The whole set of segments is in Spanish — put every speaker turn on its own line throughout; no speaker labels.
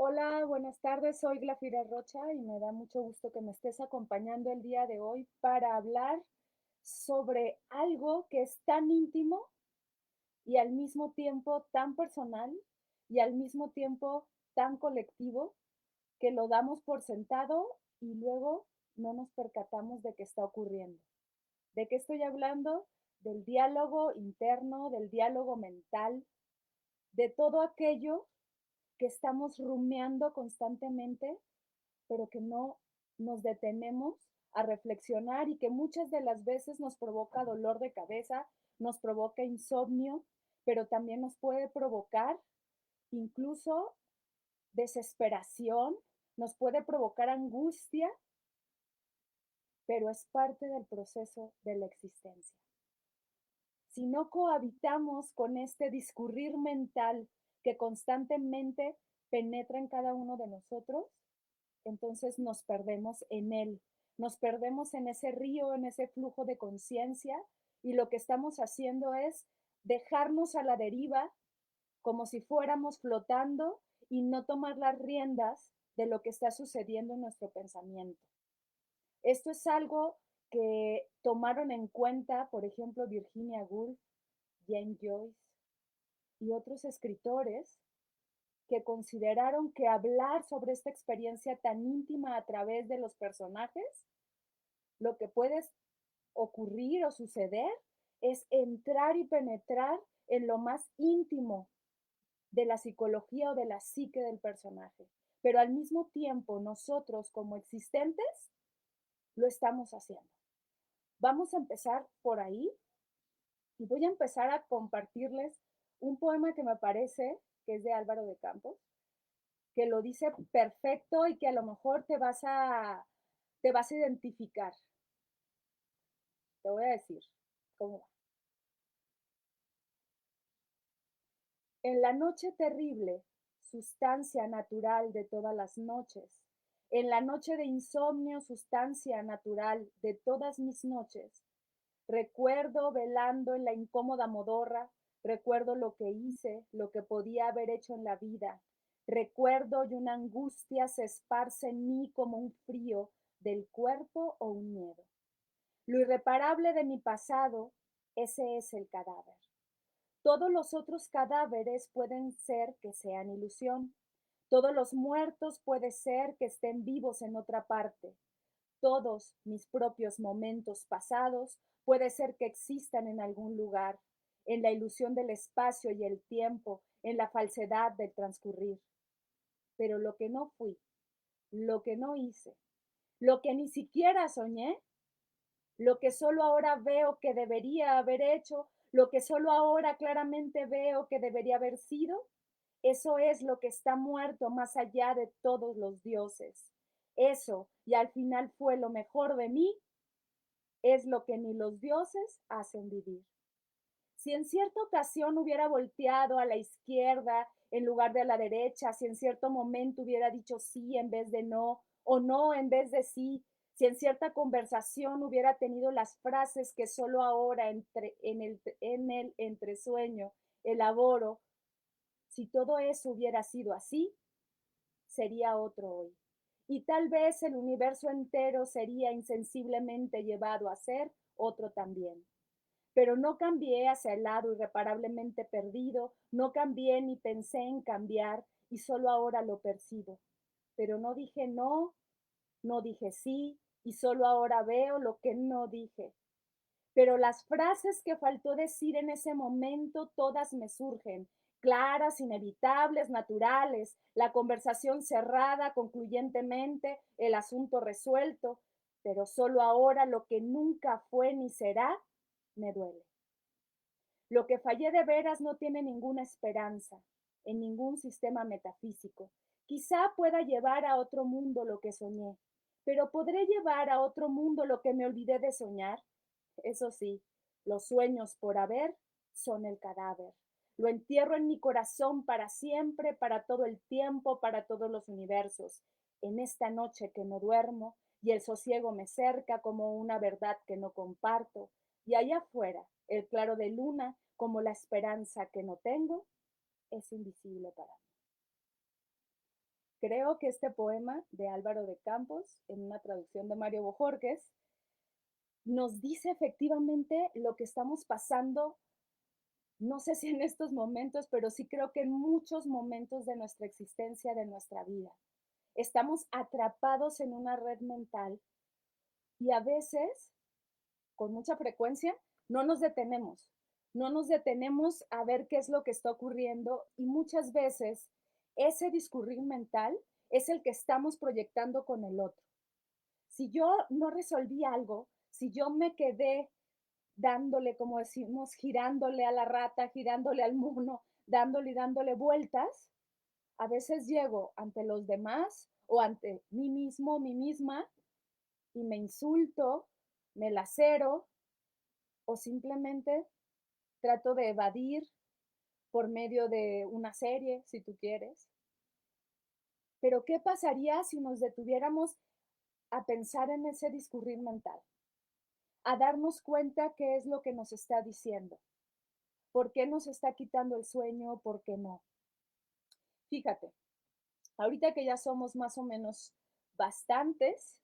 Hola, buenas tardes. Soy Glafira Rocha y me da mucho gusto que me estés acompañando el día de hoy para hablar sobre algo que es tan íntimo y al mismo tiempo tan personal y al mismo tiempo tan colectivo que lo damos por sentado y luego no nos percatamos de que está ocurriendo. ¿De qué estoy hablando? Del diálogo interno, del diálogo mental, de todo aquello que estamos rumiando constantemente, pero que no nos detenemos a reflexionar y que muchas de las veces nos provoca dolor de cabeza, nos provoca insomnio, pero también nos puede provocar incluso desesperación, nos puede provocar angustia, pero es parte del proceso de la existencia. Si no cohabitamos con este discurrir mental que constantemente penetra en cada uno de nosotros, entonces nos perdemos en él, nos perdemos en ese río, en ese flujo de conciencia y lo que estamos haciendo es dejarnos a la deriva como si fuéramos flotando y no tomar las riendas de lo que está sucediendo en nuestro pensamiento. Esto es algo que tomaron en cuenta, por ejemplo, Virginia Woolf, James Joyce y otros escritores que consideraron que hablar sobre esta experiencia tan íntima a través de los personajes, lo que puede ocurrir o suceder es entrar y penetrar en lo más íntimo de la psicología o de la psique del personaje. Pero al mismo tiempo, nosotros como existentes lo estamos haciendo. Vamos a empezar por ahí y voy a empezar a compartirles un poema que me parece que es de Álvaro de Campos, que lo dice perfecto y que a lo mejor te vas a identificar. Te voy a decir cómo va. En la noche terrible, sustancia natural de todas las noches, en la noche de insomnio, sustancia natural de todas mis noches, recuerdo velando en la incómoda modorra, recuerdo lo que hice, lo que podía haber hecho en la vida, recuerdo y una angustia se esparce en mí como un frío del cuerpo o un miedo. Lo irreparable de mi pasado, ese es el cadáver. Todos los otros cadáveres pueden ser que sean ilusión. Todos los muertos puede ser que estén vivos en otra parte. Todos mis propios momentos pasados puede ser que existan en algún lugar, en la ilusión del espacio y el tiempo, en la falsedad del transcurrir. Pero lo que no fui, lo que no hice, lo que ni siquiera soñé, lo que solo ahora veo que debería haber hecho, lo que solo ahora claramente veo que debería haber sido, eso es lo que está muerto más allá de todos los dioses. Eso, y al final fue lo mejor de mí, es lo que ni los dioses hacen vivir. Si en cierta ocasión hubiera volteado a la izquierda en lugar de a la derecha, si en cierto momento hubiera dicho sí en vez de no, o no en vez de sí, si en cierta conversación hubiera tenido las frases que solo ahora en el entresueño elaboro, si todo eso hubiera sido así, sería otro hoy. Y tal vez el universo entero sería insensiblemente llevado a ser otro también. Pero no cambié hacia el lado irreparablemente perdido, no cambié ni pensé en cambiar y solo ahora lo percibo. Pero no dije no, no dije sí y solo ahora veo lo que no dije. Pero las frases que faltó decir en ese momento todas me surgen, claras, inevitables, naturales, la conversación cerrada concluyentemente, el asunto resuelto, pero solo ahora lo que nunca fue ni será me duele. Lo que fallé de veras no tiene ninguna esperanza en ningún sistema metafísico. Quizá pueda llevar a otro mundo lo que soñé, pero ¿podré llevar a otro mundo lo que me olvidé de soñar? Eso sí, los sueños por haber son el cadáver. Lo entierro en mi corazón para siempre, para todo el tiempo, para todos los universos. En esta noche que no duermo y el sosiego me cerca como una verdad que no comparto, y allá afuera, el claro de luna, como la esperanza que no tengo, es invisible para mí. Creo que este poema de Álvaro de Campos, en una traducción de Mario Bojorges, nos dice efectivamente lo que estamos pasando, no sé si en estos momentos, pero sí creo que en muchos momentos de nuestra existencia, de nuestra vida. Estamos atrapados en una red mental y a veces, con mucha frecuencia, no nos detenemos. No nos detenemos a ver qué es lo que está ocurriendo y muchas veces ese discurrir mental es el que estamos proyectando con el otro. Si yo no resolví algo, si yo me quedé dándole, como decimos, girándole a la rata, girándole al mono, dándole y dándole vueltas, a veces llego ante los demás o ante mí mismo, mí misma, y me insulto, me lacero o simplemente trato de evadir por medio de una serie, si tú quieres. Pero ¿qué pasaría si nos detuviéramos a pensar en ese discurrir mental? A darnos cuenta qué es lo que nos está diciendo, por qué nos está quitando el sueño, por qué no. Fíjate, ahorita que ya somos más o menos bastantes,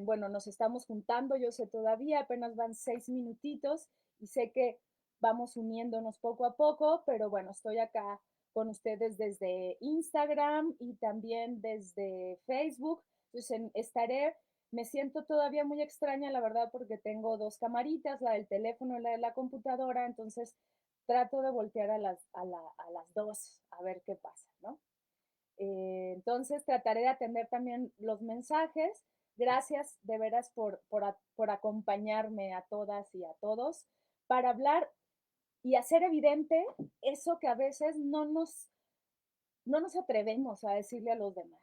bueno, nos estamos juntando, yo sé todavía, apenas van 6 minutitos y sé que vamos uniéndonos poco a poco, pero bueno, estoy acá con ustedes desde Instagram y también desde Facebook. Entonces estaré, me siento todavía muy extraña, la verdad, porque tengo dos camaritas, la del teléfono y la de la computadora, entonces trato de voltear a las dos a ver qué pasa, ¿no? Entonces trataré de atender también los mensajes. Gracias de veras por acompañarme a todas y a todos para hablar y hacer evidente eso que a veces no nos atrevemos a decirle a los demás,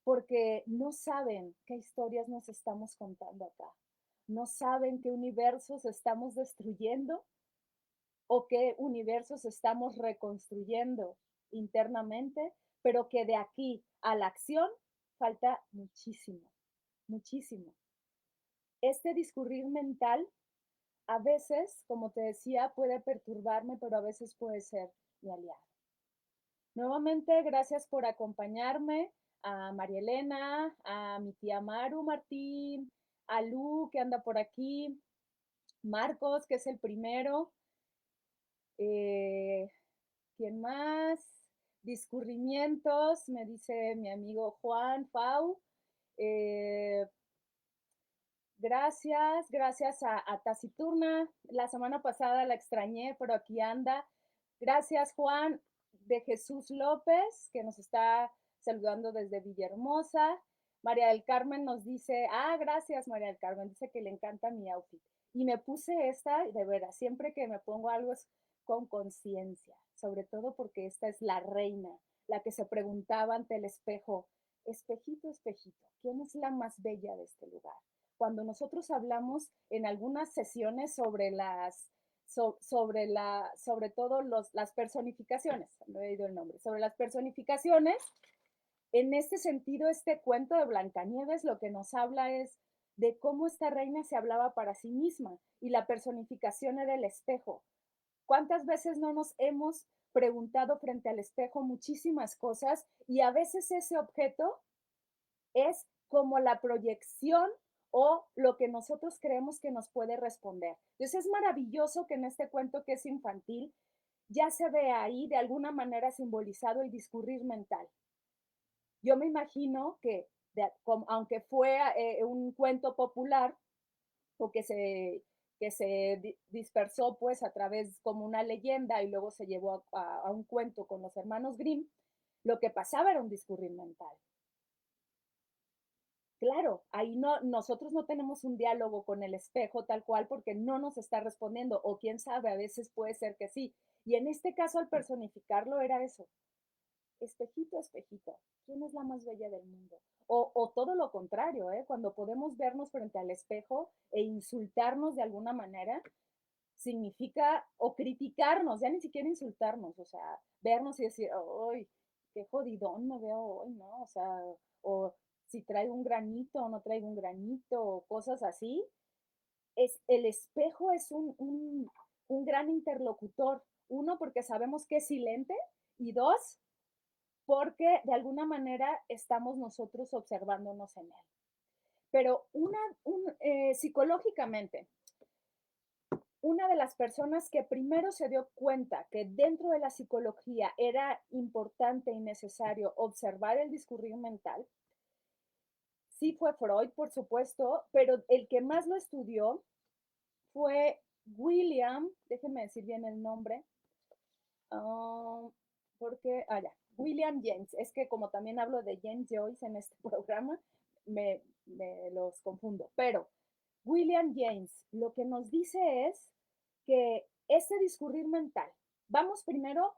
porque no saben qué historias nos estamos contando acá, no saben qué universos estamos destruyendo o qué universos estamos reconstruyendo internamente, pero que de aquí a la acción falta muchísimo, muchísimo. Este discurrir mental a veces, como te decía, puede perturbarme, pero a veces puede ser mi aliado. Nuevamente, gracias por acompañarme, a María Elena, a mi tía Maru Martín, a Lu, que anda por aquí, Marcos, que es el primero, eh, ¿quién más? Discurrimientos, me dice mi amigo Juan Pau. Eh, gracias a Taciturna. La semana pasada la extrañé, pero aquí anda. Gracias, Juan de Jesús López, que nos está saludando desde Villahermosa. María del Carmen nos dice, gracias María del Carmen, dice que le encanta mi outfit. Y me puse esta, de veras, siempre que me pongo algo es con conciencia, sobre todo porque esta es la reina, la que se preguntaba ante el espejo, espejito, espejito, ¿quién es la más bella de este lugar? Cuando nosotros hablamos en algunas sesiones sobre sobre todo las personificaciones, no he oído el nombre, sobre las personificaciones, en este sentido, este cuento de Blancanieves lo que nos habla es de cómo esta reina se hablaba para sí misma y la personificación era el espejo. ¿Cuántas veces no nos hemos preguntado frente al espejo muchísimas cosas y a veces ese objeto es como la proyección o lo que nosotros creemos que nos puede responder? Entonces es maravilloso que en este cuento que es infantil ya se ve ahí de alguna manera simbolizado el discurrir mental. Yo me imagino que, aunque fue un cuento popular o que se dispersó pues a través como una leyenda y luego se llevó a un cuento con los hermanos Grimm, lo que pasaba era un discurrir mental. Claro, ahí no, nosotros no tenemos un diálogo con el espejo tal cual porque no nos está respondiendo, o quién sabe, a veces puede ser que sí. Y en este caso, al personificarlo, era eso. Espejito, espejito, ¿quién es la más bella del mundo? O todo lo contrario, ¿eh? Cuando podemos vernos frente al espejo e insultarnos de alguna manera, significa, o criticarnos, ya ni siquiera insultarnos, o sea, vernos y decir, ¡ay, qué jodidón me veo hoy!, ¿no? O sea, o si traigo un granito o no traigo un granito, o cosas así. El espejo es un gran interlocutor. Uno, porque sabemos que es silente, y dos, porque de alguna manera estamos nosotros observándonos en él. Pero psicológicamente, una de las personas que primero se dio cuenta que dentro de la psicología era importante y necesario observar el discurrir mental, sí fue Freud, por supuesto, pero el que más lo estudió fue William, déjenme decir bien el nombre, ah, ya, William James. Es que como también hablo de James Joyce en este programa, me los confundo. Pero William James lo que nos dice es que ese discurrir mental, vamos primero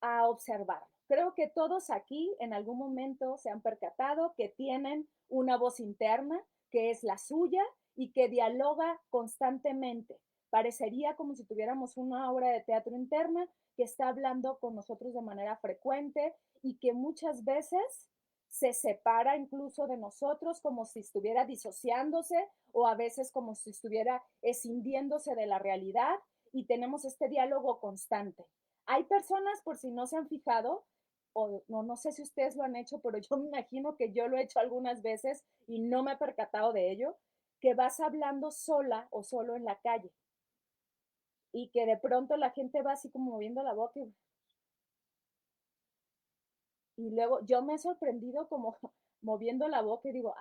a observarlo. Creo que todos aquí en algún momento se han percatado que tienen una voz interna que es la suya y que dialoga constantemente. Parecería como si tuviéramos una obra de teatro interna que está hablando con nosotros de manera frecuente y que muchas veces se separa incluso de nosotros como si estuviera disociándose o a veces como si estuviera escindiéndose de la realidad y tenemos este diálogo constante. Hay personas, por si no se han fijado, o no sé si ustedes lo han hecho, pero yo me imagino que yo lo he hecho algunas veces y no me he percatado de ello, que vas hablando sola o solo en la calle y que de pronto la gente va así como moviendo la boca y luego yo me he sorprendido como moviendo la boca y digo,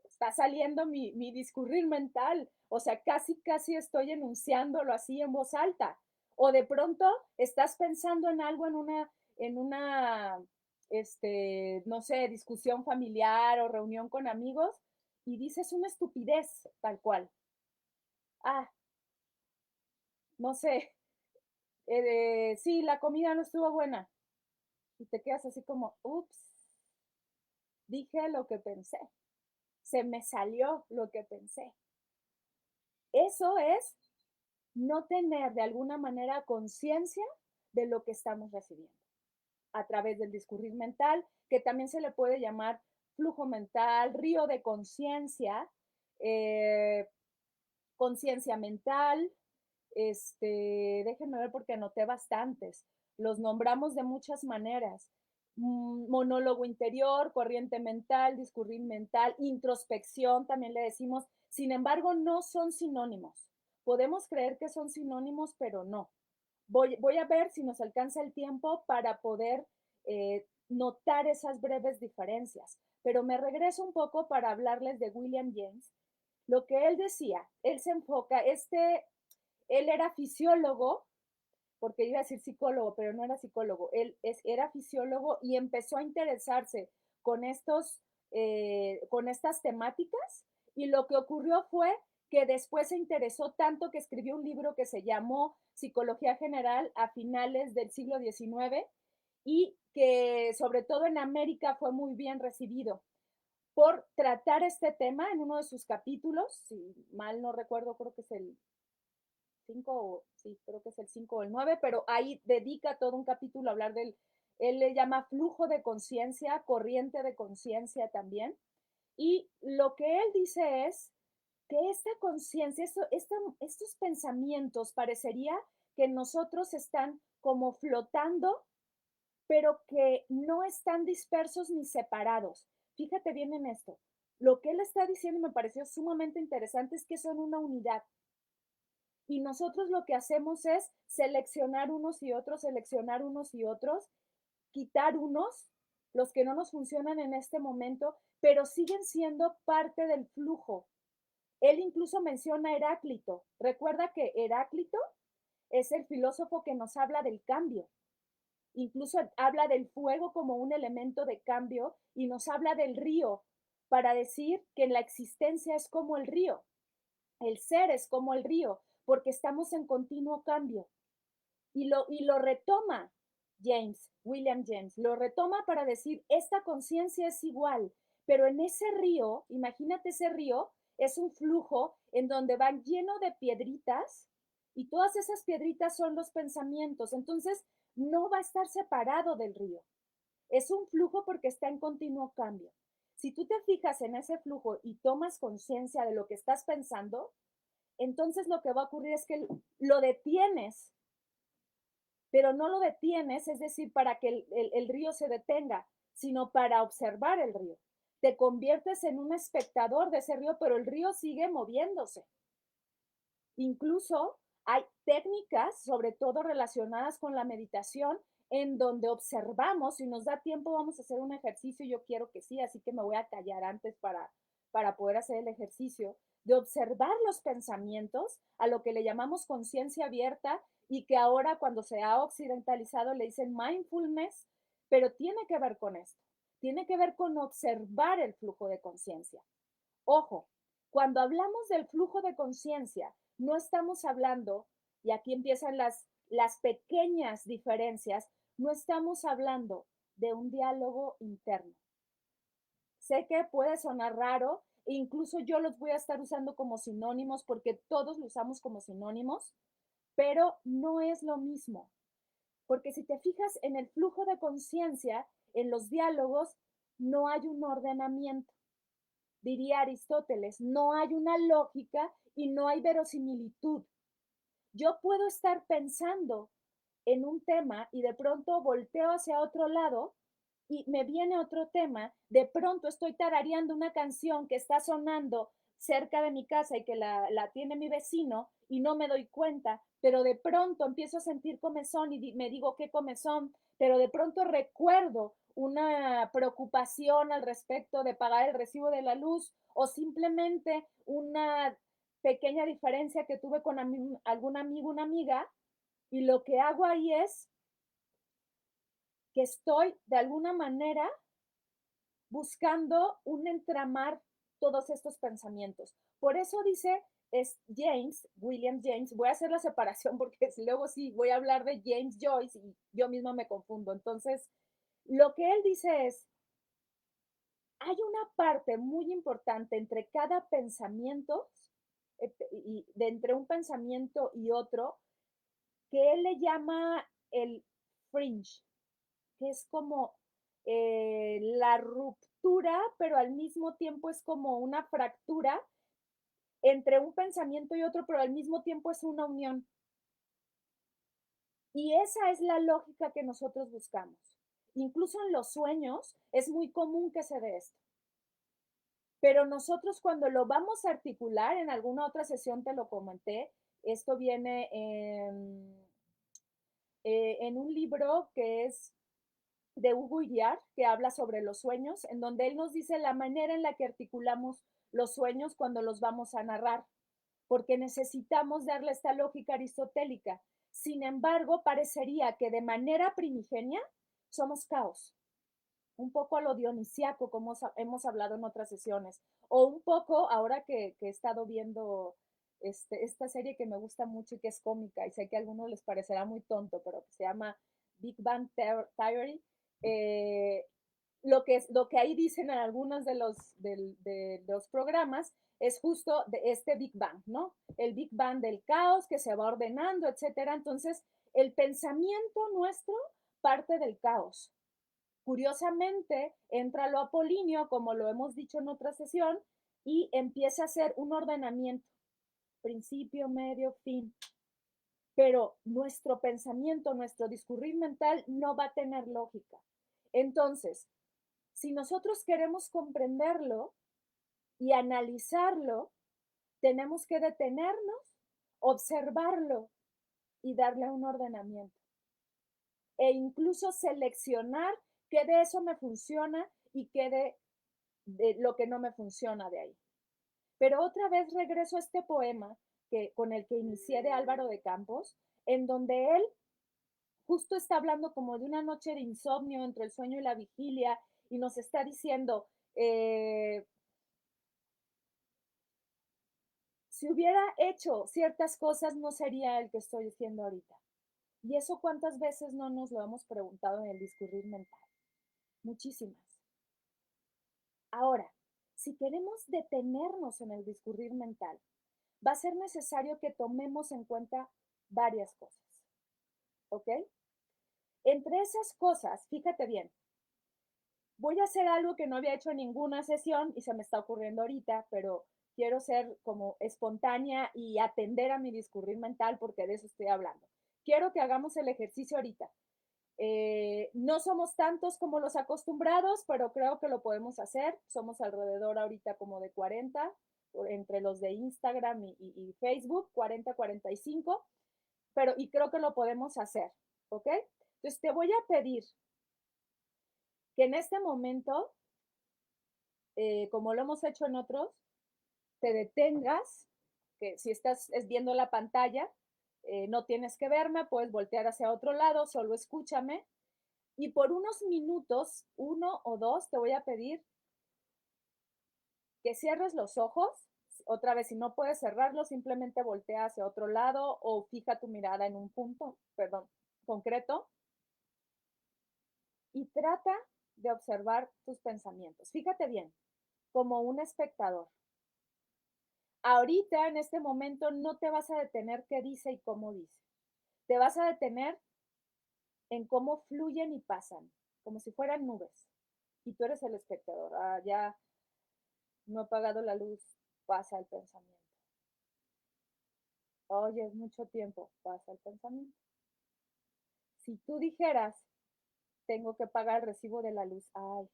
está saliendo mi discurrir mental, o sea, casi estoy enunciándolo así en voz alta. O de pronto estás pensando en algo no sé, discusión familiar o reunión con amigos y dices una estupidez tal cual. Ah, no sé, sí, la comida no estuvo buena. Y te quedas así como, ups, dije lo que pensé, se me salió lo que pensé. Eso es no tener de alguna manera conciencia de lo que estamos recibiendo a través del discurrir mental, que también se le puede llamar flujo mental, río de conciencia, eh, conciencia mental. Déjenme ver porque anoté bastantes. Los nombramos de muchas maneras. Monólogo interior, corriente mental, discurrir mental, introspección, también le decimos. Sin embargo, no son sinónimos. Podemos creer que son sinónimos, pero no. Voy a ver si nos alcanza el tiempo para poder notar esas breves diferencias. Pero me regreso un poco para hablarles de William James. Lo que él decía, él se enfoca, él era fisiólogo, porque iba a decir psicólogo, pero no era psicólogo, era fisiólogo y empezó a interesarse con, con estas temáticas y lo que ocurrió fue que después se interesó tanto que escribió un libro que se llamó Psicología General a finales del siglo XIX y que sobre todo en América fue muy bien recibido por tratar este tema en uno de sus capítulos, si mal no recuerdo, creo que es el 5, sí, creo que es el 5 o el 9, pero ahí dedica todo un capítulo a hablar él le llama flujo de conciencia, corriente de conciencia también. Y lo que él dice es que esta conciencia, estos pensamientos parecería que nosotros están como flotando, pero que no están dispersos ni separados. Fíjate bien en esto. Lo que él está diciendo me pareció sumamente interesante es que son una unidad. Y nosotros lo que hacemos es seleccionar unos y otros, quitar unos, los que no nos funcionan en este momento, pero siguen siendo parte del flujo. Él incluso menciona a Heráclito. Recuerda que Heráclito es el filósofo que nos habla del cambio. Incluso habla del fuego como un elemento de cambio y nos habla del río para decir que la existencia es como el río. El ser es como el río, porque estamos en continuo cambio. Y lo retoma William James, lo retoma para decir, esta conciencia es igual, pero en ese río, imagínate ese río, es un flujo en donde van lleno de piedritas y todas esas piedritas son los pensamientos, entonces no va a estar separado del río. Es un flujo porque está en continuo cambio. Si tú te fijas en ese flujo y tomas conciencia de lo que estás pensando, entonces lo que va a ocurrir es que lo detienes pero no lo detienes, es decir, para que el río se detenga, sino para observar el río. Te conviertes en un espectador de ese río, pero el río sigue moviéndose. Incluso hay técnicas, sobre todo relacionadas con la meditación, en donde observamos, si nos da tiempo, vamos a hacer un ejercicio, yo quiero que sí, así que me voy a callar antes para poder hacer el ejercicio, de observar los pensamientos, a lo que le llamamos conciencia abierta y que ahora cuando se ha occidentalizado le dicen mindfulness, pero tiene que ver con esto, tiene que ver con observar el flujo de conciencia. Ojo, cuando hablamos del flujo de conciencia, no estamos hablando, y aquí empiezan las pequeñas diferencias, no estamos hablando de un diálogo interno. Sé que puede sonar raro, e incluso yo los voy a estar usando como sinónimos porque todos lo usamos como sinónimos, pero no es lo mismo. Porque si te fijas en el flujo de conciencia, en los diálogos, no hay un ordenamiento. Diría Aristóteles, no hay una lógica y no hay verosimilitud. Yo puedo estar pensando en un tema y de pronto volteo hacia otro lado y me viene otro tema, de pronto estoy tarareando una canción que está sonando cerca de mi casa y que la tiene mi vecino y no me doy cuenta, pero de pronto empiezo a sentir comezón y me digo qué comezón, pero de pronto recuerdo una preocupación al respecto de pagar el recibo de la luz o simplemente una pequeña diferencia que tuve con algún amigo, una amiga, y lo que hago ahí es que estoy de alguna manera buscando un entramar todos estos pensamientos. Por eso dice es James, William James, voy a hacer la separación porque luego sí voy a hablar de James Joyce y yo misma me confundo. Entonces, lo que él dice es, hay una parte muy importante entre cada pensamiento y de entre un pensamiento y otro que él le llama el fringe, que es como la ruptura, pero al mismo tiempo es como una fractura entre un pensamiento y otro, pero al mismo tiempo es una unión. Y esa es la lógica que nosotros buscamos. Incluso en los sueños es muy común que se dé esto. Pero nosotros cuando lo vamos a articular, en alguna otra sesión te lo comenté, esto viene en un libro que es de Hugo Iriart, que habla sobre los sueños, en donde él nos dice la manera en la que articulamos los sueños cuando los vamos a narrar, porque necesitamos darle esta lógica aristotélica. Sin embargo, parecería que de manera primigenia somos caos, un poco a lo dionisiaco, como hemos hablado en otras sesiones, o un poco, ahora que he estado viendo esta serie que me gusta mucho y que es cómica, y sé que a algunos les parecerá muy tonto, pero que se llama Big Bang Theory, eh, lo que ahí dicen en algunos de los programas es justo de este Big Bang, ¿no? El Big Bang del caos que se va ordenando, etcétera. Entonces, el pensamiento nuestro parte del caos. Curiosamente, entra lo apolíneo, como lo hemos dicho en otra sesión, y empieza a ser un ordenamiento, principio, medio, fin. Pero nuestro pensamiento, nuestro discurrir mental no va a tener lógica. Entonces, si nosotros queremos comprenderlo y analizarlo, tenemos que detenernos, observarlo y darle un ordenamiento. E incluso seleccionar qué de eso me funciona y qué de lo que no me funciona de ahí. Pero otra vez regreso a este poema con el que inicié de Álvaro de Campos, en donde él justo está hablando como de una noche de insomnio entre el sueño y la vigilia y nos está diciendo, si hubiera hecho ciertas cosas no sería el que estoy diciendo ahorita. ¿Y eso cuántas veces no nos lo hemos preguntado en el discurrir mental? Muchísimas. Ahora, si queremos detenernos en el discurrir mental, va a ser necesario que tomemos en cuenta varias cosas. ¿Ok? Entre esas cosas, fíjate bien, voy a hacer algo que no había hecho en ninguna sesión y se me está ocurriendo ahorita, pero quiero ser como espontánea y atender a mi discurrir mental porque de eso estoy hablando. quiero que hagamos el ejercicio ahorita. No somos tantos como los acostumbrados, pero creo que lo podemos hacer. Somos alrededor ahorita como de 40, entre los de Instagram y Facebook, 40, 45, pero y creo que lo podemos hacer, ¿ok? Entonces te voy a pedir que en este momento, como lo hemos hecho en otros, te detengas, que si estás viendo la pantalla, no tienes que verme, puedes voltear hacia otro lado, solo escúchame. Y por unos minutos, 1 o 2, te voy a pedir que cierres los ojos. Otra vez, si no puedes cerrarlos, simplemente voltea hacia otro lado o fija tu mirada en un punto, perdón, concreto y trata de observar tus pensamientos. Fíjate bien, como un espectador. Ahorita, en este momento, no te vas a detener qué dice y cómo dice. Te vas a detener en cómo fluyen y pasan, como si fueran nubes. Y tú eres el espectador. Ah, ya no he apagado la luz, pasa el pensamiento. Oye, es mucho tiempo, pasa el pensamiento. Si tú dijeras, tengo que pagar el recibo de la luz, ay,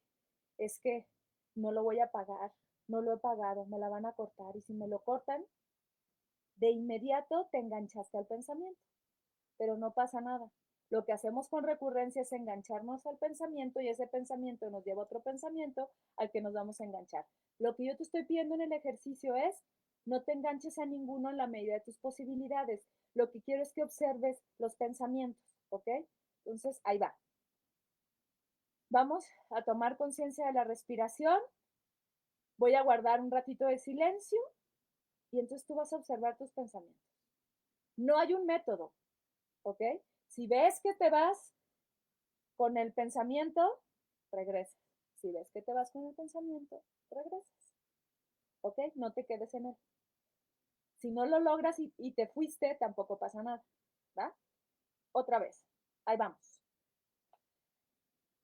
es que no lo voy a pagar, no lo he pagado, me la van a cortar y si me lo cortan, de inmediato te enganchaste al pensamiento, pero no pasa nada. Lo que hacemos con recurrencia es engancharnos al pensamiento y ese pensamiento nos lleva a otro pensamiento al que nos vamos a enganchar. Lo que yo te estoy pidiendo en el ejercicio es no te enganches a ninguno en la medida de tus posibilidades. Lo que quiero es que observes los pensamientos, ¿ok? Entonces, ahí va. Vamos a tomar conciencia de la respiración. Voy a guardar un ratito de silencio y entonces tú vas a observar tus pensamientos. No hay un método, ¿ok? Si ves que te vas con el pensamiento, regresas. Si ves que te vas con el pensamiento, regresas. ¿Ok? No te quedes en él. Si no lo logras y te fuiste, tampoco pasa nada. ¿Va? Otra vez. Ahí vamos.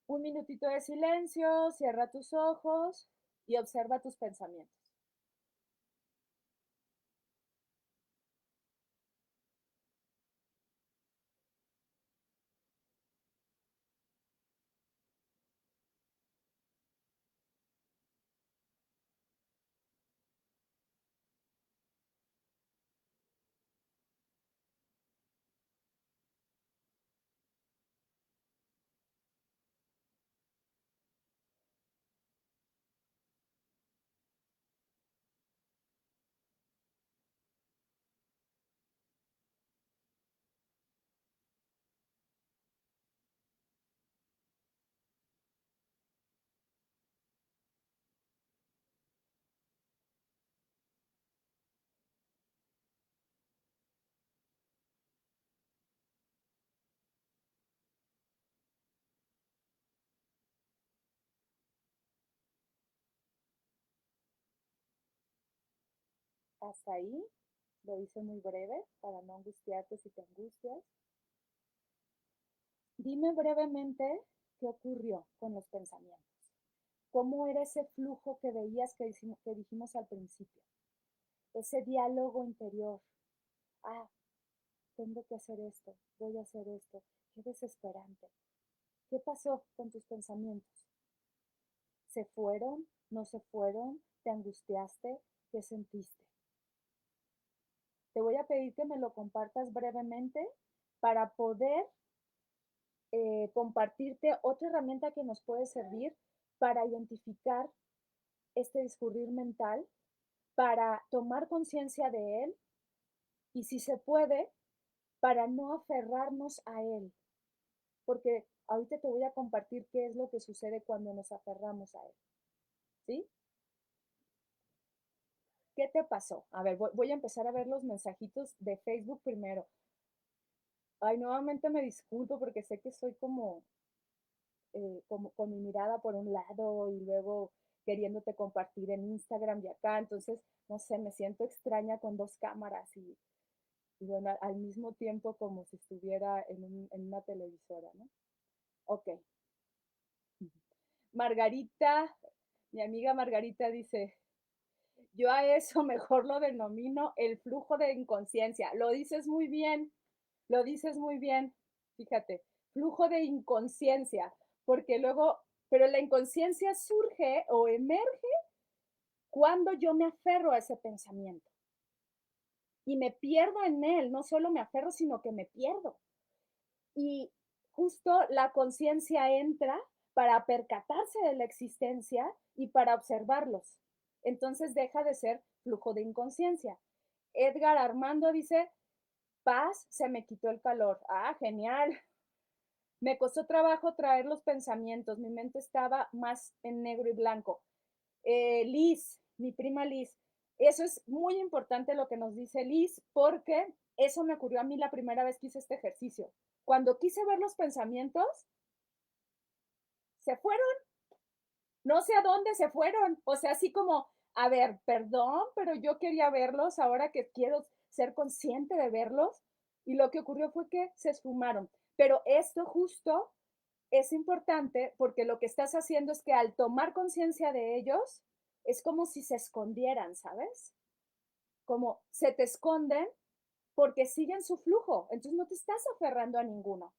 Un minutito de silencio, cierra tus ojos y observa tus pensamientos. Hasta ahí lo hice muy breve para no angustiarte si te angustias. Dime brevemente qué ocurrió con los pensamientos. ¿Cómo era ese flujo que veías que dijimos al principio? Ese diálogo interior. Ah, tengo que hacer esto, voy a hacer esto. Qué desesperante. ¿Qué pasó con tus pensamientos? ¿Se fueron? ¿No se fueron? ¿Te angustiaste? ¿Qué sentiste? Te voy a pedir que me lo compartas brevemente para poder compartirte otra herramienta que nos puede servir para identificar este discurrir mental, para tomar conciencia de él y si se puede, para no aferrarnos a él, porque ahorita te voy a compartir qué es lo que sucede cuando nos aferramos a él, ¿sí? ¿Qué te pasó? A ver, voy a empezar a ver los mensajitos de Facebook primero. Ay, nuevamente me disculpo porque sé que soy como con mi mirada por un lado y luego queriéndote compartir en Instagram y acá, entonces, no sé, me siento extraña con dos cámaras y bueno, al mismo tiempo como si estuviera en una televisora, ¿no? Ok. Margarita, mi amiga Margarita dice, yo a eso mejor lo denomino el flujo de inconsciencia. Lo dices muy bien, lo dices muy bien, fíjate, flujo de inconsciencia, porque luego, pero la inconsciencia surge o emerge cuando yo me aferro a ese pensamiento y me pierdo en él, no solo me aferro, sino que me pierdo. Y justo la conciencia entra para percatarse de la existencia y para observarlos. Entonces deja de ser flujo de inconsciencia. Edgar Armando dice, paz, se me quitó el calor. Ah, genial. Me costó trabajo traer los pensamientos, mi mente estaba más en negro y blanco. Liz, mi prima Liz, eso es muy importante lo que nos dice Liz, porque eso me ocurrió a mí la primera vez que hice este ejercicio. Cuando quise ver los pensamientos, se fueron, no sé a dónde se fueron. O sea, así como, a ver, perdón, pero yo quería verlos ahora que quiero ser consciente de verlos. Y lo que ocurrió fue que se esfumaron. Pero esto justo es importante porque lo que estás haciendo es que al tomar conciencia de ellos, es como si se escondieran, ¿sabes? Como se te esconden porque siguen su flujo, entonces no te estás aferrando a ninguno.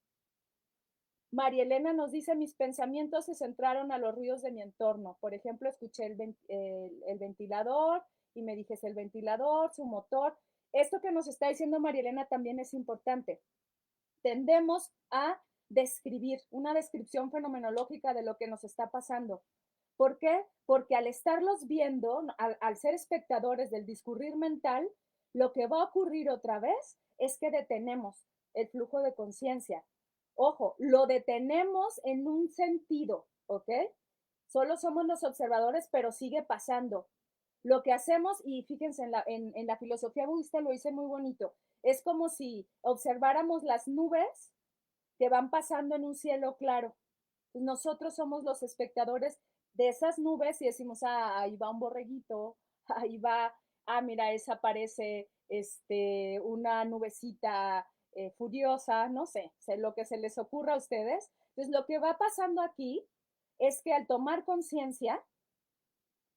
María Elena nos dice, mis pensamientos se centraron a los ruidos de mi entorno. Por ejemplo, escuché el ventilador y me dije, es el ventilador, su motor. Esto que nos está diciendo María Elena también es importante. Tendemos a describir una descripción fenomenológica de lo que nos está pasando. ¿Por qué? Porque al estarlos viendo, al ser espectadores del discurrir mental, lo que va a ocurrir otra vez es que detenemos el flujo de conciencia. Ojo, lo detenemos en un sentido, ¿ok? Solo somos los observadores, pero sigue pasando. Lo que hacemos, y fíjense, en la filosofía budista lo hice muy bonito, es como si observáramos las nubes que van pasando en un cielo claro. Pues nosotros somos los espectadores de esas nubes y decimos, ah, ahí va un borreguito, ahí va, ah, mira, esa parece una nubecita furiosa, no sé, lo que se les ocurra a ustedes. Entonces, lo que va pasando aquí es que al tomar conciencia,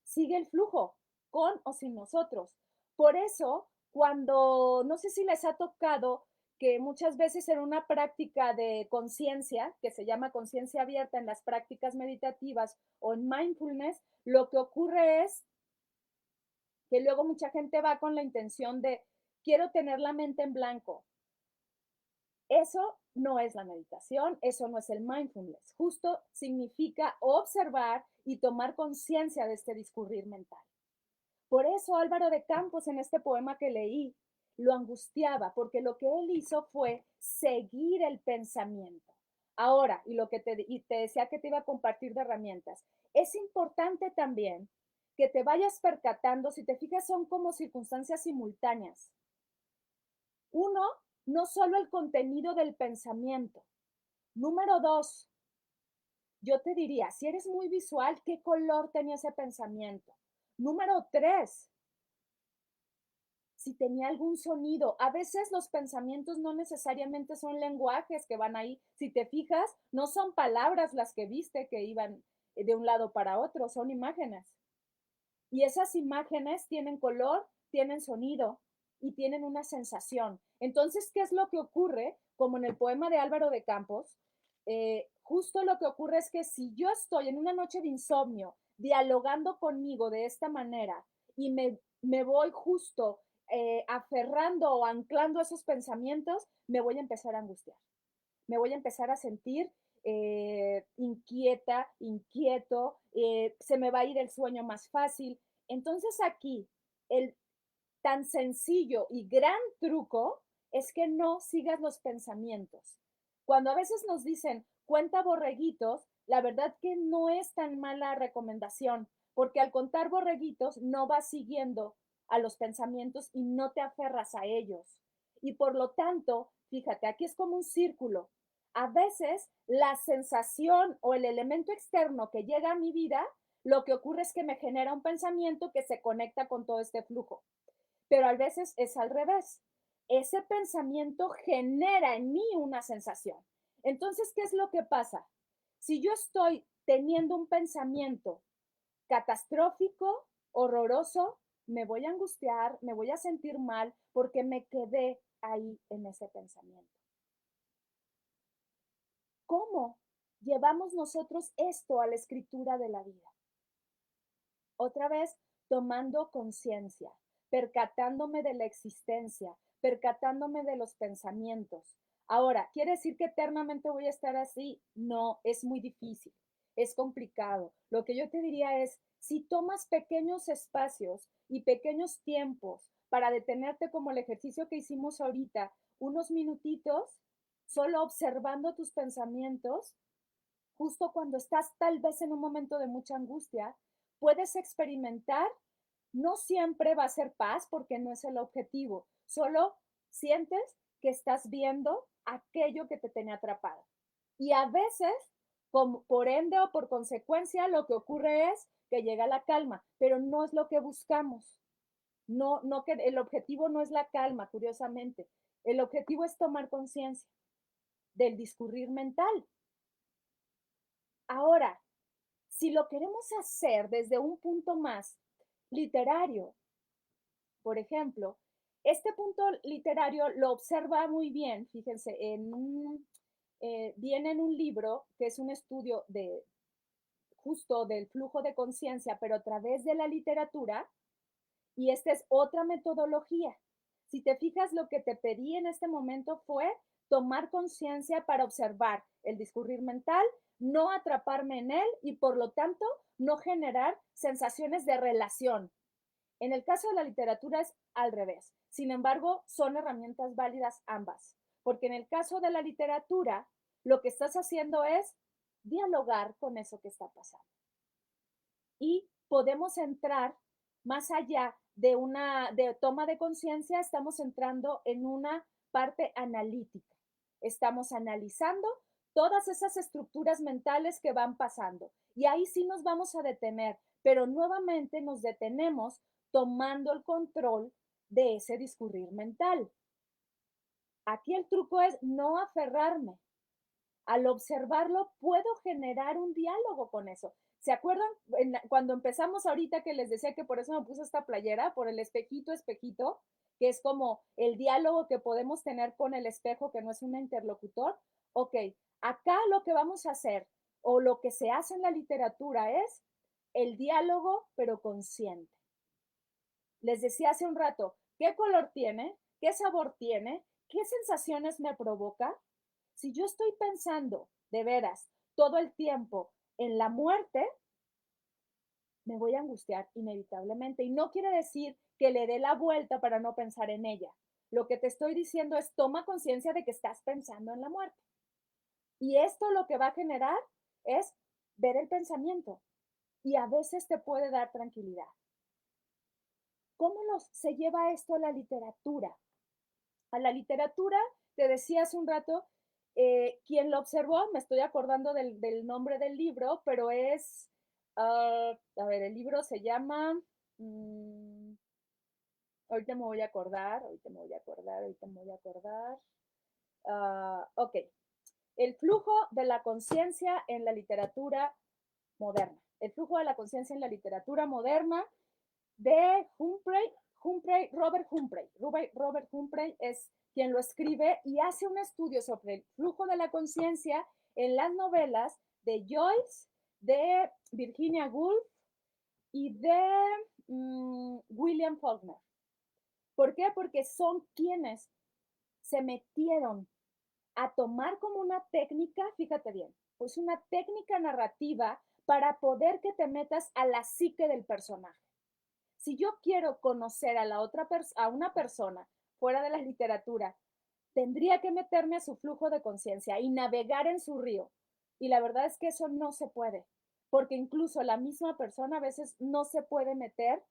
sigue el flujo, con o sin nosotros. Por eso, cuando, no sé si les ha tocado que muchas veces en una práctica de conciencia, que se llama conciencia abierta en las prácticas meditativas o en mindfulness, lo que ocurre es que luego mucha gente va con la intención de, quiero tener la mente en blanco. Eso no es la meditación, eso no es el mindfulness. Justo significa observar y tomar conciencia de este discurrir mental. Por eso Álvaro de Campos en este poema que leí lo angustiaba, porque lo que él hizo fue seguir el pensamiento. Ahora, y te decía que te iba a compartir de herramientas, es importante también que te vayas percatando, si te fijas, son como circunstancias simultáneas. Uno, no solo el contenido del pensamiento. Número dos, yo te diría, si eres muy visual, ¿qué color tenía ese pensamiento? Número tres, si tenía algún sonido. A veces los pensamientos no necesariamente son lenguajes que van ahí. Si te fijas, no son palabras las que viste que iban de un lado para otro, son imágenes. Y esas imágenes tienen color, tienen sonido y tienen una sensación. Entonces, ¿qué es lo que ocurre? Como en el poema de Álvaro de Campos, justo lo que ocurre es que si yo estoy en una noche de insomnio dialogando conmigo de esta manera y me voy justo aferrando o anclando esos pensamientos, me voy a empezar a angustiar. Me voy a empezar a sentir inquieta, inquieto, se me va a ir el sueño más fácil. Entonces aquí, el tan sencillo y gran truco es que no sigas los pensamientos. Cuando a veces nos dicen cuenta borreguitos, la verdad que no es tan mala recomendación, porque al contar borreguitos no vas siguiendo a los pensamientos y no te aferras a ellos. Y por lo tanto, fíjate, aquí es como un círculo. A veces la sensación o el elemento externo que llega a mi vida, lo que ocurre es que me genera un pensamiento que se conecta con todo este flujo, pero a veces es al revés. Ese pensamiento genera en mí una sensación. Entonces, ¿qué es lo que pasa? Si yo estoy teniendo un pensamiento catastrófico, horroroso, me voy a angustiar, me voy a sentir mal porque me quedé ahí en ese pensamiento. ¿Cómo llevamos nosotros esto a la escritura de la vida? Otra vez, tomando conciencia, percatándome de la existencia, percatándome de los pensamientos. Ahora, ¿quiere decir que eternamente voy a estar así? No, es muy difícil, es complicado. Lo que yo te diría es, si tomas pequeños espacios y pequeños tiempos para detenerte como el ejercicio que hicimos ahorita, unos minutitos, solo observando tus pensamientos, justo cuando estás tal vez en un momento de mucha angustia, puedes experimentar, no siempre va a ser paz porque no es el objetivo, solo sientes que estás viendo aquello que te tenía atrapado. Y a veces, como por ende o por consecuencia, lo que ocurre es que llega la calma, pero no es lo que buscamos. No, no que el objetivo no es la calma, curiosamente. El objetivo es tomar conciencia del discurrir mental. Ahora, si lo queremos hacer desde un punto más literario, por ejemplo, este punto literario lo observa muy bien, fíjense, viene en un libro que es un estudio de justo del flujo de conciencia, pero a través de la literatura, y esta es otra metodología. Si te fijas, lo que te pedí en este momento fue tomar conciencia para observar el discurrir mental, no atraparme en él y por lo tanto no generar sensaciones de relación. En el caso de la literatura es al revés. Sin embargo, son herramientas válidas ambas, porque en el caso de la literatura, lo que estás haciendo es dialogar con eso que está pasando y podemos entrar más allá de una de toma de conciencia, estamos entrando en una parte analítica. Estamos analizando todas esas estructuras mentales que van pasando. Y ahí sí nos vamos a detener, pero nuevamente nos detenemos tomando el control de ese discurrir mental. Aquí el truco es no aferrarme, al observarlo, puedo generar un diálogo con eso. ¿Se acuerdan cuando empezamos ahorita que les decía que por eso me puse esta playera, por el espejito, espejito, que es como el diálogo que podemos tener con el espejo, que no es un interlocutor? Ok, acá lo que vamos a hacer o lo que se hace en la literatura es el diálogo, pero consciente. Les decía hace un rato, ¿qué color tiene? ¿Qué sabor tiene? ¿Qué sensaciones me provoca? Si yo estoy pensando de veras todo el tiempo en la muerte, me voy a angustiar inevitablemente. Y no quiere decir que le dé la vuelta para no pensar en ella. Lo que te estoy diciendo es toma conciencia de que estás pensando en la muerte. Y esto lo que va a generar es ver el pensamiento. Y a veces te puede dar tranquilidad. ¿Cómo se lleva esto a la literatura? A la literatura, te decía hace un rato, quien lo observó, me estoy acordando del nombre del libro, pero es, a ver, el libro se llama, mm, ahorita me voy a acordar, ahorita me voy a acordar, ahorita me voy a acordar. Ok, el flujo de la conciencia en la literatura moderna. El flujo de la conciencia en la literatura moderna de Robert Humphrey. Robert Humphrey es quien lo escribe y hace un estudio sobre el flujo de la conciencia en las novelas de Joyce, de Virginia Woolf y de William Faulkner. ¿Por qué? Porque son quienes se metieron a tomar como una técnica, fíjate bien, pues una técnica narrativa para poder que te metas a la psique del personaje. Si yo quiero conocer a la otra a una persona fuera de la literatura, tendría que meterme a su flujo de conciencia y navegar en su río. Y la verdad es que eso no se puede, porque incluso la misma persona a veces no se puede meter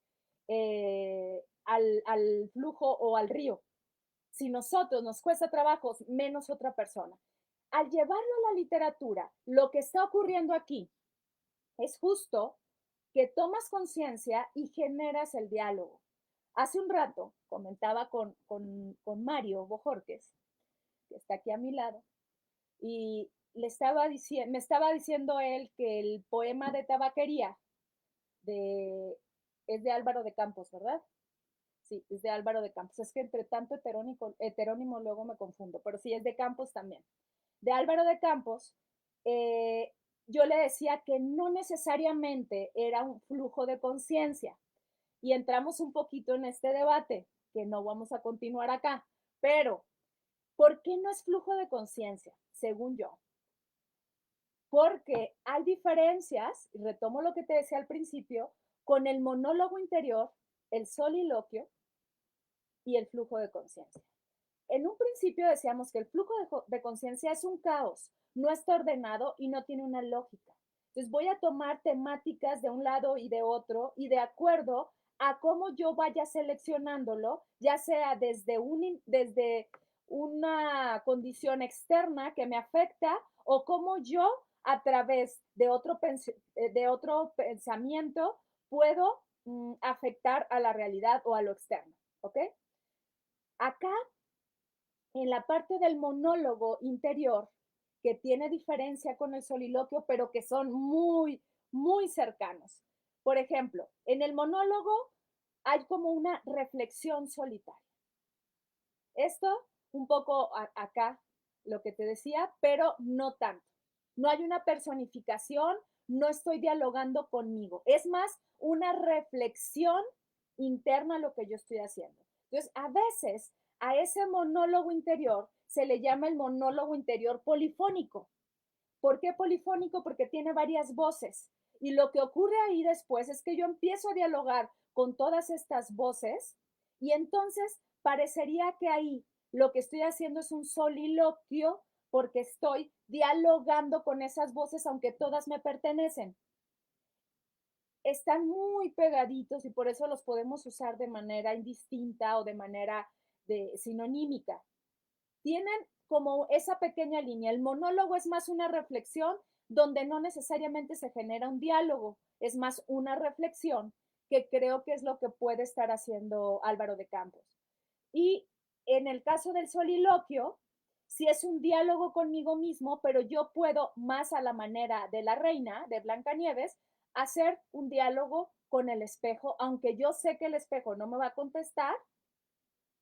al flujo o al río. Si nosotros nos cuesta trabajo, menos otra persona. Al llevarlo a la literatura, lo que está ocurriendo aquí es justo que tomas conciencia y generas el diálogo. Hace un rato comentaba con Mario Bojorques, que está aquí a mi lado, y me estaba diciendo él que el poema de Tabaquería de, es de Álvaro de Campos, ¿verdad? Sí, es de Álvaro de Campos. Es que entre tanto heterónimo luego me confundo, pero sí es de Campos también. de Álvaro de Campos, yo le decía que no necesariamente era un flujo de conciencia. Y entramos un poquito en este debate, que no vamos a continuar acá. Pero, ¿por qué no es flujo de conciencia? Según yo. Porque hay diferencias, y retomo lo que te decía al principio, con el monólogo interior, el soliloquio y el flujo de conciencia. En un principio decíamos que el flujo de conciencia es un caos, no está ordenado y no tiene una lógica. Entonces voy a tomar temáticas de un lado y de otro y de acuerdo a cómo yo vaya seleccionándolo, ya sea desde una condición externa que me afecta o cómo yo a través de otro pensamiento puedo afectar a la realidad o a lo externo. ¿Ok? Acá en la parte del monólogo interior, que tiene diferencia con el soliloquio, pero que son muy, muy cercanos. Por ejemplo, en el monólogo hay como una reflexión solitaria. Esto un poco acá, lo que te decía, pero no tanto. No hay una personificación, no estoy dialogando conmigo. Es más una reflexión interna a lo que yo estoy haciendo. Entonces, a veces a ese monólogo interior se le llama el monólogo interior polifónico. ¿Por qué polifónico? Porque tiene varias voces. Y lo que ocurre ahí después es que yo empiezo a dialogar con todas estas voces y entonces parecería que ahí lo que estoy haciendo es un soliloquio porque estoy dialogando con esas voces aunque todas me pertenecen. Están muy pegaditos y por eso los podemos usar de manera indistinta o de manera sinonímica. Tienen como esa pequeña línea. El monólogo es más una reflexión donde no necesariamente se genera un diálogo, es más una reflexión que creo que es lo que puede estar haciendo Álvaro de Campos. Y en el caso del soliloquio, sí es un diálogo conmigo mismo, pero yo puedo, más a la manera de la reina, de Blancanieves, hacer un diálogo con el espejo, aunque yo sé que el espejo no me va a contestar,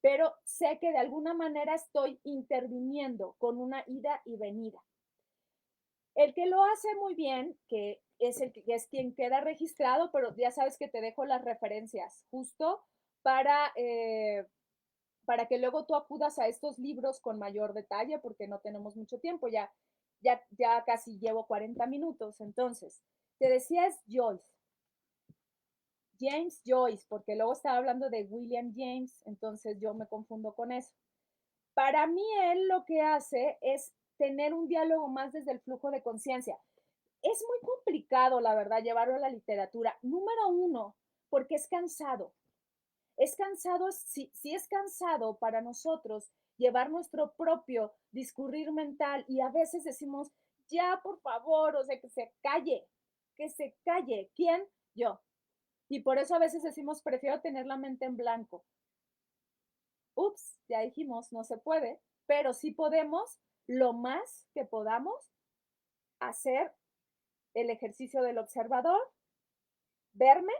pero sé que de alguna manera estoy interviniendo con una ida y venida. El que lo hace muy bien, que es quien queda registrado, pero ya sabes que te dejo las referencias justo para, eh, para que luego tú acudas a estos libros con mayor detalle, porque no tenemos mucho tiempo, ya casi llevo 40 minutos. Entonces, te decía es Joyce, James Joyce, porque luego estaba hablando de William James, entonces yo me confundo con eso. Para mí, él lo que hace es tener un diálogo más desde el flujo de conciencia. Es muy complicado, la verdad, llevarlo a la literatura. Número uno, porque es cansado. Es cansado, si es cansado para nosotros llevar nuestro propio discurrir mental y a veces decimos, ya, por favor, o sea, que se calle, que se calle. ¿Quién? Yo. Y por eso a veces decimos, prefiero tener la mente en blanco. Ups, ya dijimos, no se puede, pero sí podemos, lo más que podamos, hacer el ejercicio del observador, verme,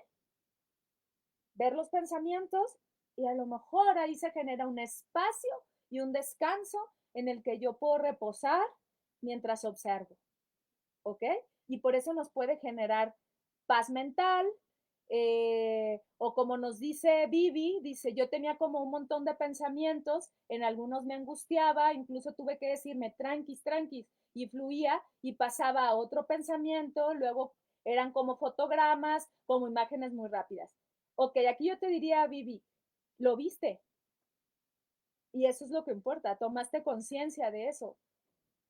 ver los pensamientos y a lo mejor ahí se genera un espacio y un descanso en el que yo puedo reposar mientras observo. ¿Ok? Y por eso nos puede generar paz mental, o como nos dice Vivi, dice, yo tenía como un montón de pensamientos, en algunos me angustiaba, incluso tuve que decirme tranquis, tranquis, y fluía y pasaba a otro pensamiento, luego eran como fotogramas, como imágenes muy rápidas. Ok, aquí yo te diría, Vivi, ¿lo viste? Y eso es lo que importa, tomaste conciencia de eso.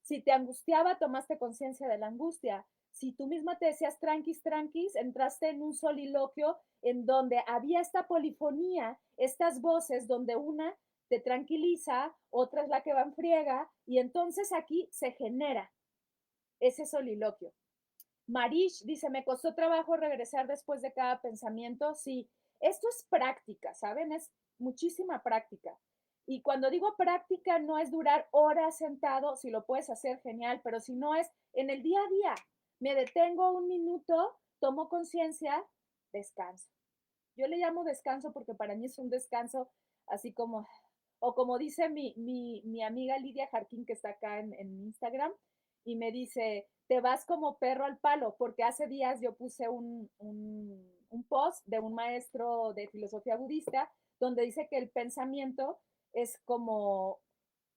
Si te angustiaba, tomaste conciencia de la angustia. Si tú misma te decías tranquis, tranquis, entraste en un soliloquio en donde había esta polifonía, estas voces donde una te tranquiliza, otra es la que va en friega, y entonces aquí se genera ese soliloquio. Marish dice, me costó trabajo regresar después de cada pensamiento. Sí, esto es práctica, ¿saben? Es muchísima práctica. Y cuando digo práctica, no es durar horas sentado, si lo puedes hacer, genial, pero si no es en el día a día, me detengo un minuto, tomo conciencia, descanso. Yo le llamo descanso porque para mí es un descanso así como O como dice mi amiga Lidia Jarquín, que está acá en Instagram, y me dice, te vas como perro al palo, porque hace días yo puse un post de un maestro de filosofía budista donde dice que el pensamiento es como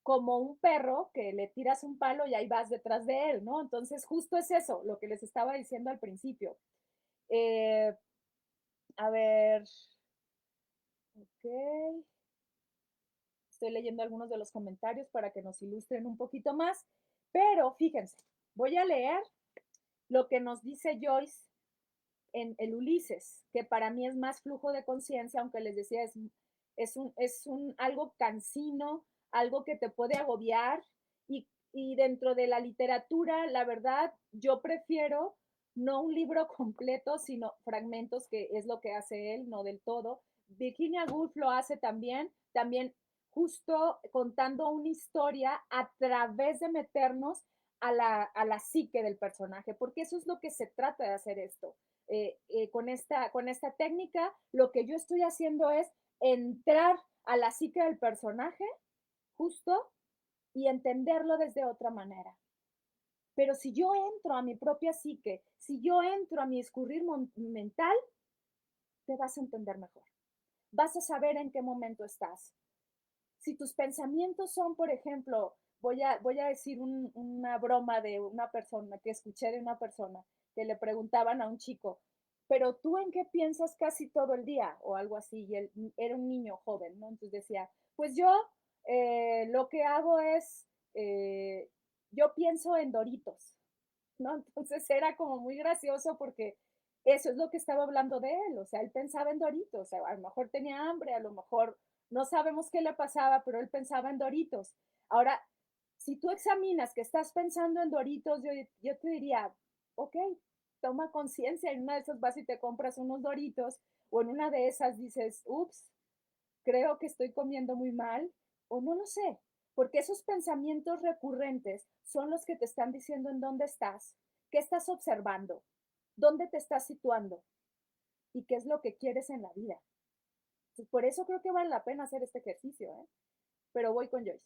un perro que le tiras un palo y ahí vas detrás de él, ¿no? Entonces, justo es eso, lo que les estaba diciendo al principio. Eh, a ver, ok. Estoy leyendo algunos de los comentarios para que nos ilustren un poquito más, pero fíjense, voy a leer lo que nos dice Joyce en el Ulises, que para mí es más flujo de conciencia, aunque les decía, es un algo cansino, algo que te puede agobiar, y dentro de la literatura, la verdad, yo prefiero no un libro completo, sino fragmentos, que es lo que hace él, no del todo. Virginia Woolf lo hace también justo contando una historia a través de meternos a la psique del personaje, porque eso es lo que se trata de hacer esto. Con esta técnica, lo que yo estoy haciendo es entrar a la psique del personaje, justo, y entenderlo desde otra manera. Pero si yo entro a mi propia psique, si yo entro a mi escurrir mental, te vas a entender mejor. Vas a saber en qué momento estás. Si tus pensamientos son, por ejemplo, voy a decir una broma de una persona que escuché de una persona que le preguntaban a un chico, pero tú en qué piensas casi todo el día o algo así, y él era un niño joven, ¿no? Entonces decía, pues yo lo que hago es, eh, yo pienso en Doritos, ¿no? Entonces era como muy gracioso porque eso es lo que estaba hablando de él, o sea, él pensaba en Doritos, o sea, a lo mejor tenía hambre, a lo mejor no sabemos qué le pasaba, pero él pensaba en Doritos. Ahora, si tú examinas que estás pensando en Doritos, yo te diría, ok, toma conciencia, en una de esas vas y te compras unos Doritos, o en una de esas dices, ups, creo que estoy comiendo muy mal, o no lo sé, porque esos pensamientos recurrentes son los que te están diciendo en dónde estás, qué estás observando, dónde te estás situando y qué es lo que quieres en la vida. Entonces, por eso creo que vale la pena hacer este ejercicio, ¿eh? Pero voy con Joyce.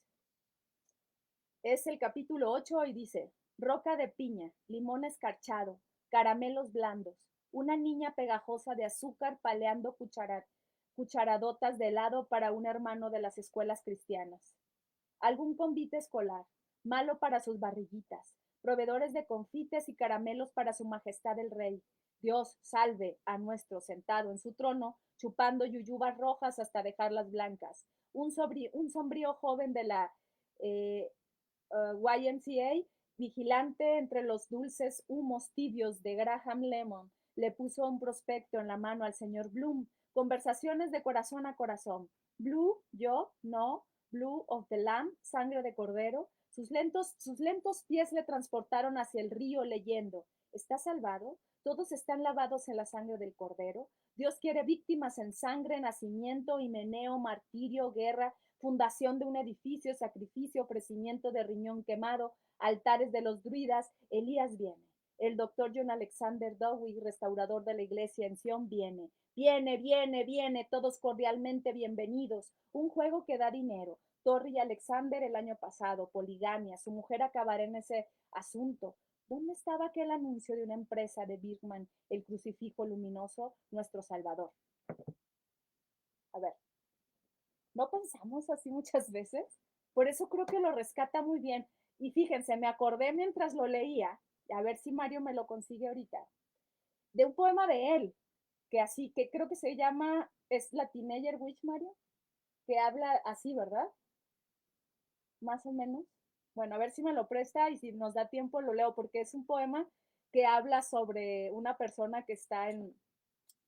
Es el capítulo 8 y dice, roca de piña, limón escarchado, caramelos blandos, una niña pegajosa de azúcar paleando cucharadotas de helado para un hermano de las escuelas cristianas. Algún convite escolar, malo para sus barriguitas, proveedores de confites y caramelos para su majestad el rey. Dios salve a nuestro sentado en su trono, chupando yuyubas rojas hasta dejarlas blancas. Un sombrío joven de la eh, YMCA, vigilante entre los dulces humos tibios de Graham Lemon, le puso un prospecto en la mano al señor Bloom. Conversaciones de corazón a corazón. Blue, yo, no, Blue of the Lamb, sangre de cordero. Sus lentos pies le transportaron hacia el río leyendo. ¿Está salvado? Todos están lavados en la sangre del cordero. Dios quiere víctimas en sangre, nacimiento, himeneo, martirio, guerra, fundación de un edificio, sacrificio, ofrecimiento de riñón quemado, altares de los druidas. Elías viene. El doctor John Alexander Dowie, restaurador de la iglesia en Sion, viene. Viene, viene, viene, todos cordialmente bienvenidos. Un juego que da dinero. Torri y Alexander el año pasado, poligamia, su mujer acabará en ese asunto. ¿Dónde estaba aquel anuncio de una empresa de Birkman, el crucifijo luminoso, nuestro Salvador? A ver, ¿no pensamos así muchas veces? Por eso creo que lo rescata muy bien. Y fíjense, me acordé mientras lo leía, a ver si Mario me lo consigue ahorita, de un poema de él, que creo que se llama, es la Teenager Witch, Mario, que habla así, ¿verdad? Más o menos. Bueno, a ver si me lo presta y si nos da tiempo lo leo, porque es un poema que habla sobre una persona que está en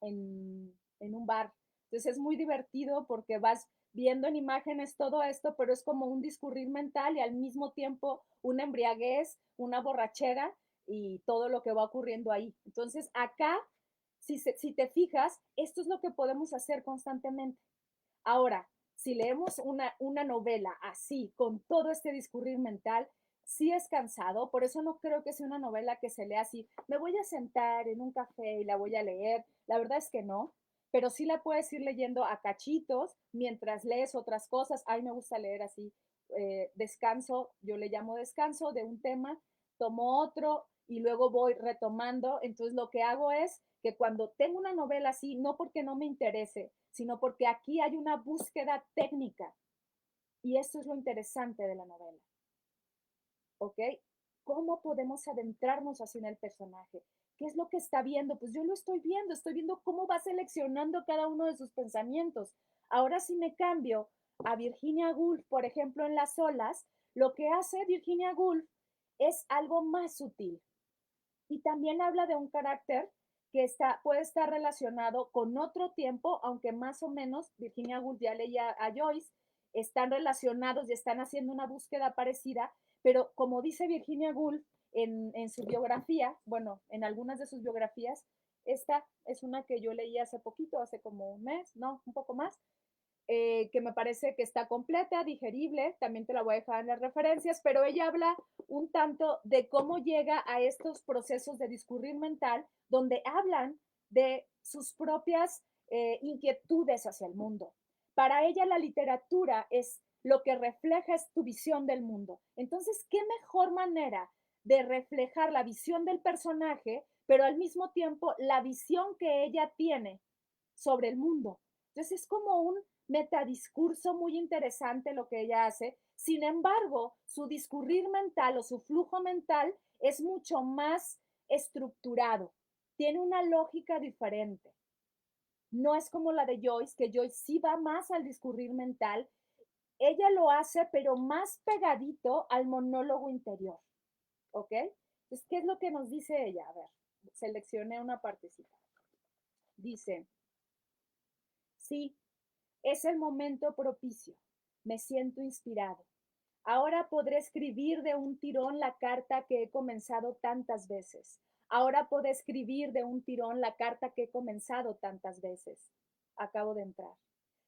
un bar. Entonces es muy divertido porque vas viendo en imágenes todo esto, pero es como un discurrir mental y al mismo tiempo una embriaguez, una borrachera y todo lo que va ocurriendo ahí. Entonces acá, si te fijas, esto es lo que podemos hacer constantemente. Ahora, si leemos una novela así, con todo este discurrir mental, sí es cansado, por eso no creo que sea una novela que se lea así, me voy a sentar en un café y la voy a leer, la verdad es que no, pero sí la puedes ir leyendo a cachitos mientras lees otras cosas. A mí me gusta leer así, descanso, yo le llamo descanso de un tema, tomo otro y luego voy retomando. Entonces lo que hago es que cuando tengo una novela así, no porque no me interese, sino porque aquí hay una búsqueda técnica y esto es lo interesante de la novela. ¿Ok? ¿Cómo podemos adentrarnos así en el personaje? ¿Qué es lo que está viendo? Pues yo lo estoy viendo cómo va seleccionando cada uno de sus pensamientos. Ahora si me cambio a Virginia Woolf, por ejemplo, en Las olas, lo que hace Virginia Woolf es algo más sutil y también habla de un carácter que puede estar relacionado con otro tiempo, aunque más o menos Virginia Woolf ya leía a Joyce, están relacionados y están haciendo una búsqueda parecida, pero como dice Virginia Woolf en su biografía, bueno, en algunas de sus biografías, esta es una que yo leí hace poquito, hace como un mes, no, un poco más, que me parece que está completa, digerible, también te la voy a dejar en las referencias, pero ella habla un tanto de cómo llega a estos procesos de discurrir mental, donde hablan de sus propias inquietudes hacia el mundo. Para ella la literatura es lo que refleja es tu visión del mundo. Entonces, ¿qué mejor manera de reflejar la visión del personaje, pero al mismo tiempo la visión que ella tiene sobre el mundo? Entonces es como un metadiscurso muy interesante lo que ella hace. Sin embargo, su discurrir mental o su flujo mental es mucho más estructurado, tiene una lógica diferente. No es como la de Joyce, que Joyce sí va más al discurrir mental. Ella lo hace, pero más pegadito al monólogo interior. ¿Ok? Entonces, ¿qué es lo que nos dice ella? A ver, seleccioné una partecita. Dice, sí, es el momento propicio. Me siento inspirado. Ahora podré escribir de un tirón la carta que he comenzado tantas veces. Ahora podré escribir de un tirón la carta que he comenzado tantas veces. Acabo de entrar.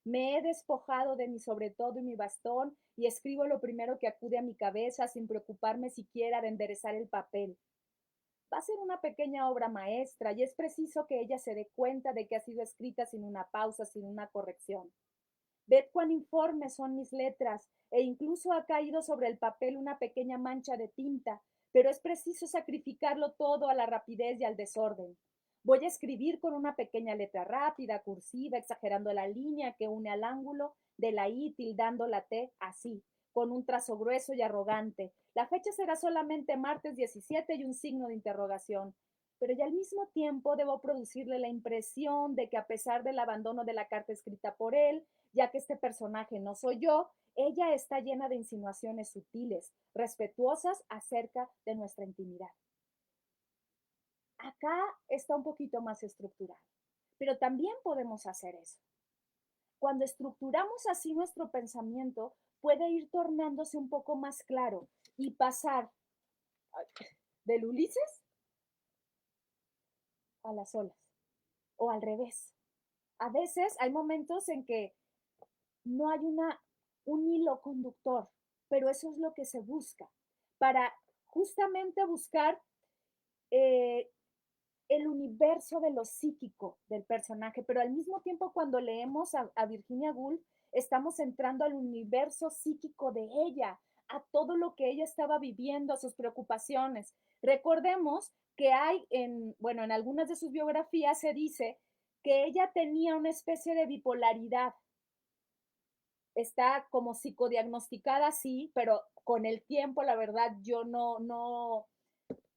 Me he despojado de mi sobre todo y mi bastón y escribo lo primero que acude a mi cabeza sin preocuparme siquiera de enderezar el papel. Va a ser una pequeña obra maestra y es preciso que ella se dé cuenta de que ha sido escrita sin una pausa, sin una corrección. Ved cuán informes son mis letras, e incluso ha caído sobre el papel una pequeña mancha de tinta, pero es preciso sacrificarlo todo a la rapidez y al desorden. Voy a escribir con una pequeña letra rápida, cursiva, exagerando la línea que une al ángulo de la I, tildando la T así, con un trazo grueso y arrogante. La fecha será solamente martes 17 y un signo de interrogación. Pero ya al mismo tiempo debo producirle la impresión de que a pesar del abandono de la carta escrita por él, ya que este personaje no soy yo, ella está llena de insinuaciones sutiles, respetuosas acerca de nuestra intimidad. Acá está un poquito más estructurado, pero también podemos hacer eso. Cuando estructuramos así nuestro pensamiento, puede ir tornándose un poco más claro y pasar del Ulises a las olas, o al revés. A veces hay momentos en que no hay un hilo conductor, pero eso es lo que se busca, para justamente buscar eh, el universo de lo psíquico del personaje, pero al mismo tiempo cuando leemos a Virginia Woolf, estamos entrando al universo psíquico de ella, a todo lo que ella estaba viviendo, a sus preocupaciones. Recordemos que hay bueno, en algunas de sus biografías se dice que ella tenía una especie de bipolaridad, está como psicodiagnosticada, sí, pero con el tiempo, la verdad, yo no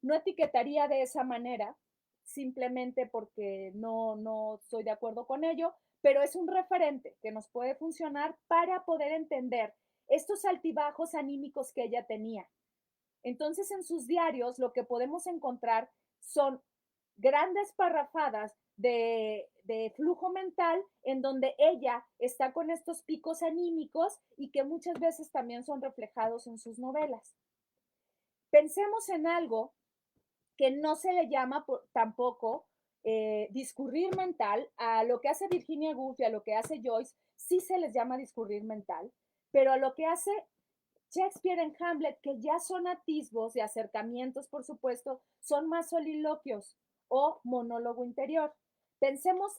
etiquetaría de esa manera, simplemente porque no estoy de acuerdo con ello, pero es un referente que nos puede funcionar para poder entender estos altibajos anímicos que ella tenía. Entonces, en sus diarios lo que podemos encontrar son grandes parrafadas de flujo mental en donde ella está con estos picos anímicos y que muchas veces también son reflejados en sus novelas. Pensemos en algo que no se le llama tampoco discurrir mental. A lo que hace Virginia Woolf y a lo que hace Joyce sí se les llama discurrir mental, pero a lo que hace Shakespeare en Hamlet, que ya son atisbos y acercamientos, por supuesto, son más soliloquios o monólogo interior. Pensemos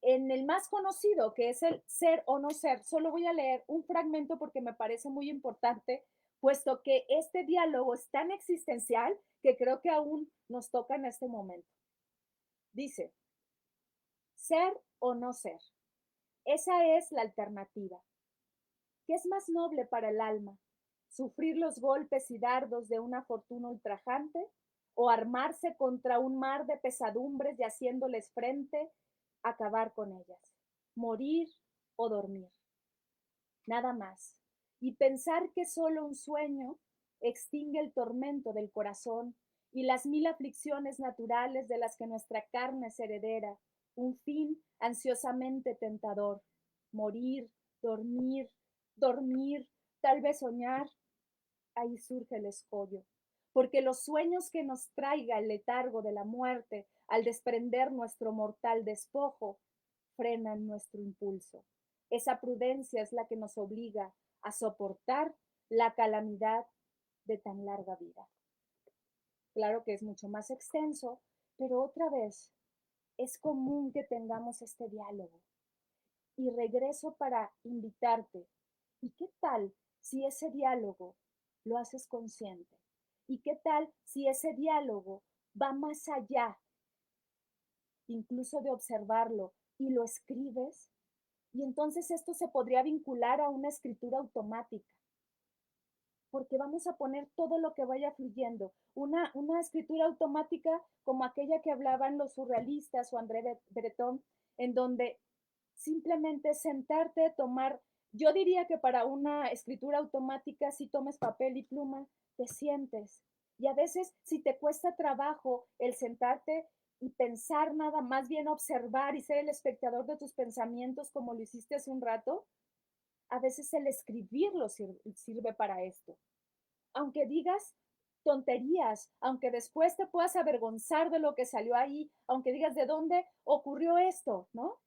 en el más conocido, que es el ser o no ser, solo voy a leer un fragmento porque me parece muy importante, puesto que este diálogo es tan existencial que creo que aún nos toca en este momento. Dice, ser o no ser. Esa es la alternativa. ¿Qué es más noble para el alma? ¿Sufrir los golpes y dardos de una fortuna ultrajante? ¿O armarse contra un mar de pesadumbres y haciéndoles frente, acabar con ellas? ¿Morir o dormir? Nada más. Y pensar que solo un sueño extingue el tormento del corazón y las mil aflicciones naturales de las que nuestra carne es heredera, un fin ansiosamente tentador. Morir, dormir, dormir, tal vez soñar, ahí surge el escollo. Porque los sueños que nos traiga el letargo de la muerte al desprender nuestro mortal despojo, frenan nuestro impulso. Esa prudencia es la que nos obliga a soportar la calamidad de tan larga vida. Claro que es mucho más extenso, pero otra vez es común que tengamos este diálogo. Y regreso para invitarte. ¿Y qué tal si ese diálogo lo haces consciente? ¿Y qué tal si ese diálogo va más allá, incluso de observarlo, y lo escribes? Y entonces esto se podría vincular a una escritura automática, porque vamos a poner todo lo que vaya fluyendo. Una escritura automática como aquella que hablaban los surrealistas o André Breton, en donde simplemente sentarte, tomar, yo diría que para una escritura automática, si tomes papel y pluma, te sientes. Y a veces, si te cuesta trabajo el sentarte y pensar nada, más bien observar y ser el espectador de tus pensamientos como lo hiciste hace un rato, a veces el escribirlo sirve para esto. Aunque digas tonterías, aunque después te puedas avergonzar de lo que salió ahí, aunque digas de dónde ocurrió esto, ¿no?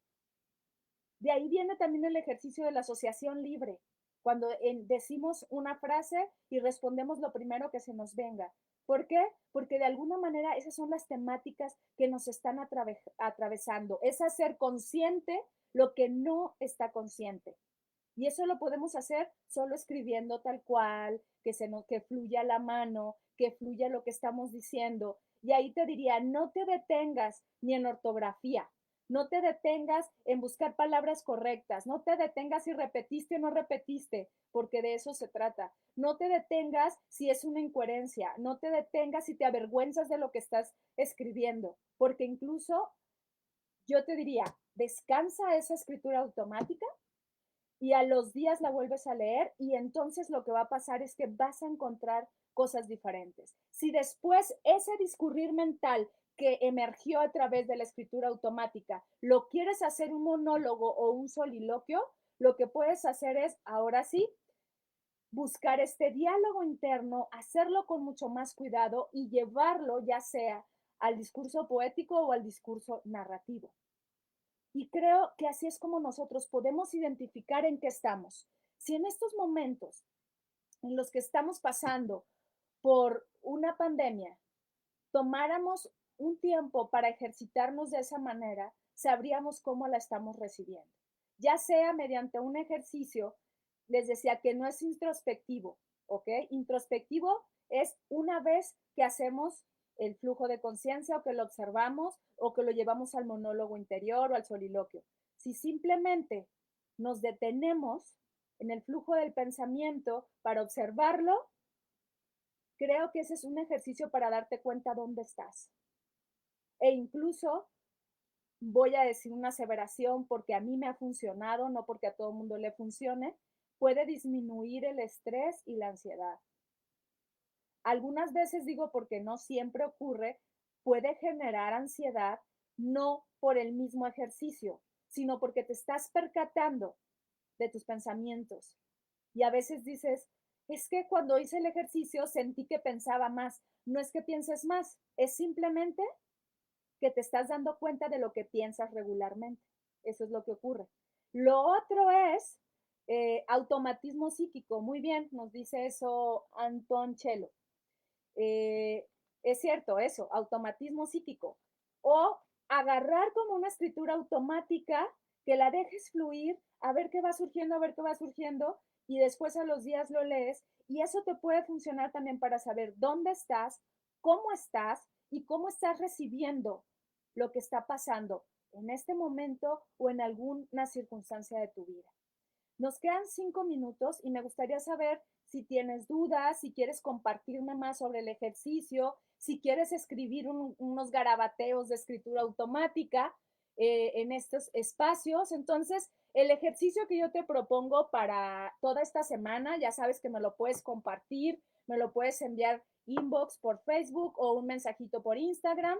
De ahí viene también el ejercicio de la asociación libre, cuando decimos una frase y respondemos lo primero que se nos venga. ¿Por qué? Porque de alguna manera esas son las temáticas que nos están atravesando. Es hacer consciente lo que no está consciente. Y eso lo podemos hacer solo escribiendo tal cual, que fluya la mano, que fluya lo que estamos diciendo. Y ahí te diría, no te detengas ni en ortografía, no te detengas en buscar palabras correctas, no te detengas si repetiste o no repetiste, porque de eso se trata. No te detengas si es una incoherencia, no te detengas si te avergüenzas de lo que estás escribiendo, porque incluso yo te diría, descansa esa escritura automática y a los días la vuelves a leer y entonces lo que va a pasar es que vas a encontrar cosas diferentes. Si después ese discurrir mental que emergió a través de la escritura automática lo quieres hacer un monólogo o un soliloquio, lo que puedes hacer es, ahora sí, buscar este diálogo interno, hacerlo con mucho más cuidado y llevarlo ya sea al discurso poético o al discurso narrativo. Y creo que así es como nosotros podemos identificar en qué estamos. Si en estos momentos en los que estamos pasando por una pandemia, tomáramos un tiempo para ejercitarnos de esa manera, sabríamos cómo la estamos recibiendo. Ya sea mediante un ejercicio, les decía que no es introspectivo, ¿ok? Introspectivo es una vez que hacemos el flujo de conciencia o que lo observamos o que lo llevamos al monólogo interior o al soliloquio. Si simplemente nos detenemos en el flujo del pensamiento para observarlo, creo que ese es un ejercicio para darte cuenta dónde estás. E incluso voy a decir una aseveración porque a mí me ha funcionado, no porque a todo el mundo le funcione, puede disminuir el estrés y la ansiedad. Algunas veces digo porque no siempre ocurre, puede generar ansiedad no por el mismo ejercicio, sino porque te estás percatando de tus pensamientos. Y a veces dices, es que cuando hice el ejercicio sentí que pensaba más. No es que pienses más, es simplemente que te estás dando cuenta de lo que piensas regularmente. Eso es lo que ocurre. Lo otro es automatismo psíquico. Muy bien, nos dice eso Anton Chelo. Es cierto, eso, automatismo psíquico. O agarrar como una escritura automática, que la dejes fluir, a ver qué va surgiendo, a ver qué va surgiendo, y después a los días lo lees, y eso te puede funcionar también para saber dónde estás y cómo estás recibiendo lo que está pasando en este momento o en alguna circunstancia de tu vida. Nos quedan 5 minutos y me gustaría saber si tienes dudas, si quieres compartirme más sobre el ejercicio, si quieres escribir unos garabateos de escritura automática en estos espacios. Entonces, el ejercicio que yo te propongo para toda esta semana, ya sabes que me lo puedes compartir, me lo puedes enviar inbox por Facebook o un mensajito por Instagram,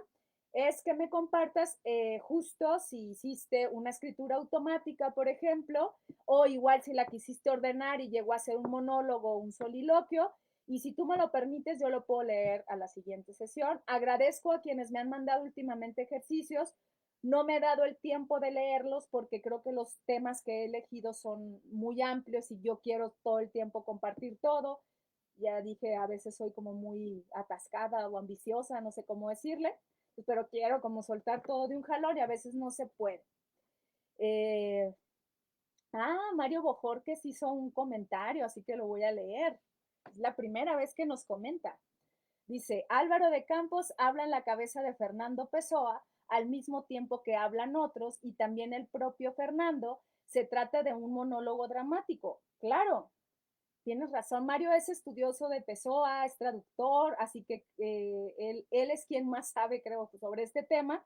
es que me compartas justo si hiciste una escritura automática, por ejemplo, o igual si la quisiste ordenar y llegó a ser un monólogo o un soliloquio, y si tú me lo permites, yo lo puedo leer a la siguiente sesión. Agradezco a quienes me han mandado últimamente ejercicios. No me he dado el tiempo de leerlos porque creo que los temas que he elegido son muy amplios y yo quiero todo el tiempo compartir todo. Ya dije, a veces soy como muy atascada o ambiciosa, no sé cómo decirle, pero quiero como soltar todo de un jalón y a veces no se puede. Eh, Mario Bojorques hizo un comentario, así que lo voy a leer. Es la primera vez que nos comenta. Dice, Álvaro de Campos habla en la cabeza de Fernando Pessoa al mismo tiempo que hablan otros y también el propio Fernando. Se trata de un monólogo dramático. Claro, tienes razón. Mario es estudioso de Pessoa, es traductor, así que él es quien más sabe, creo, sobre este tema,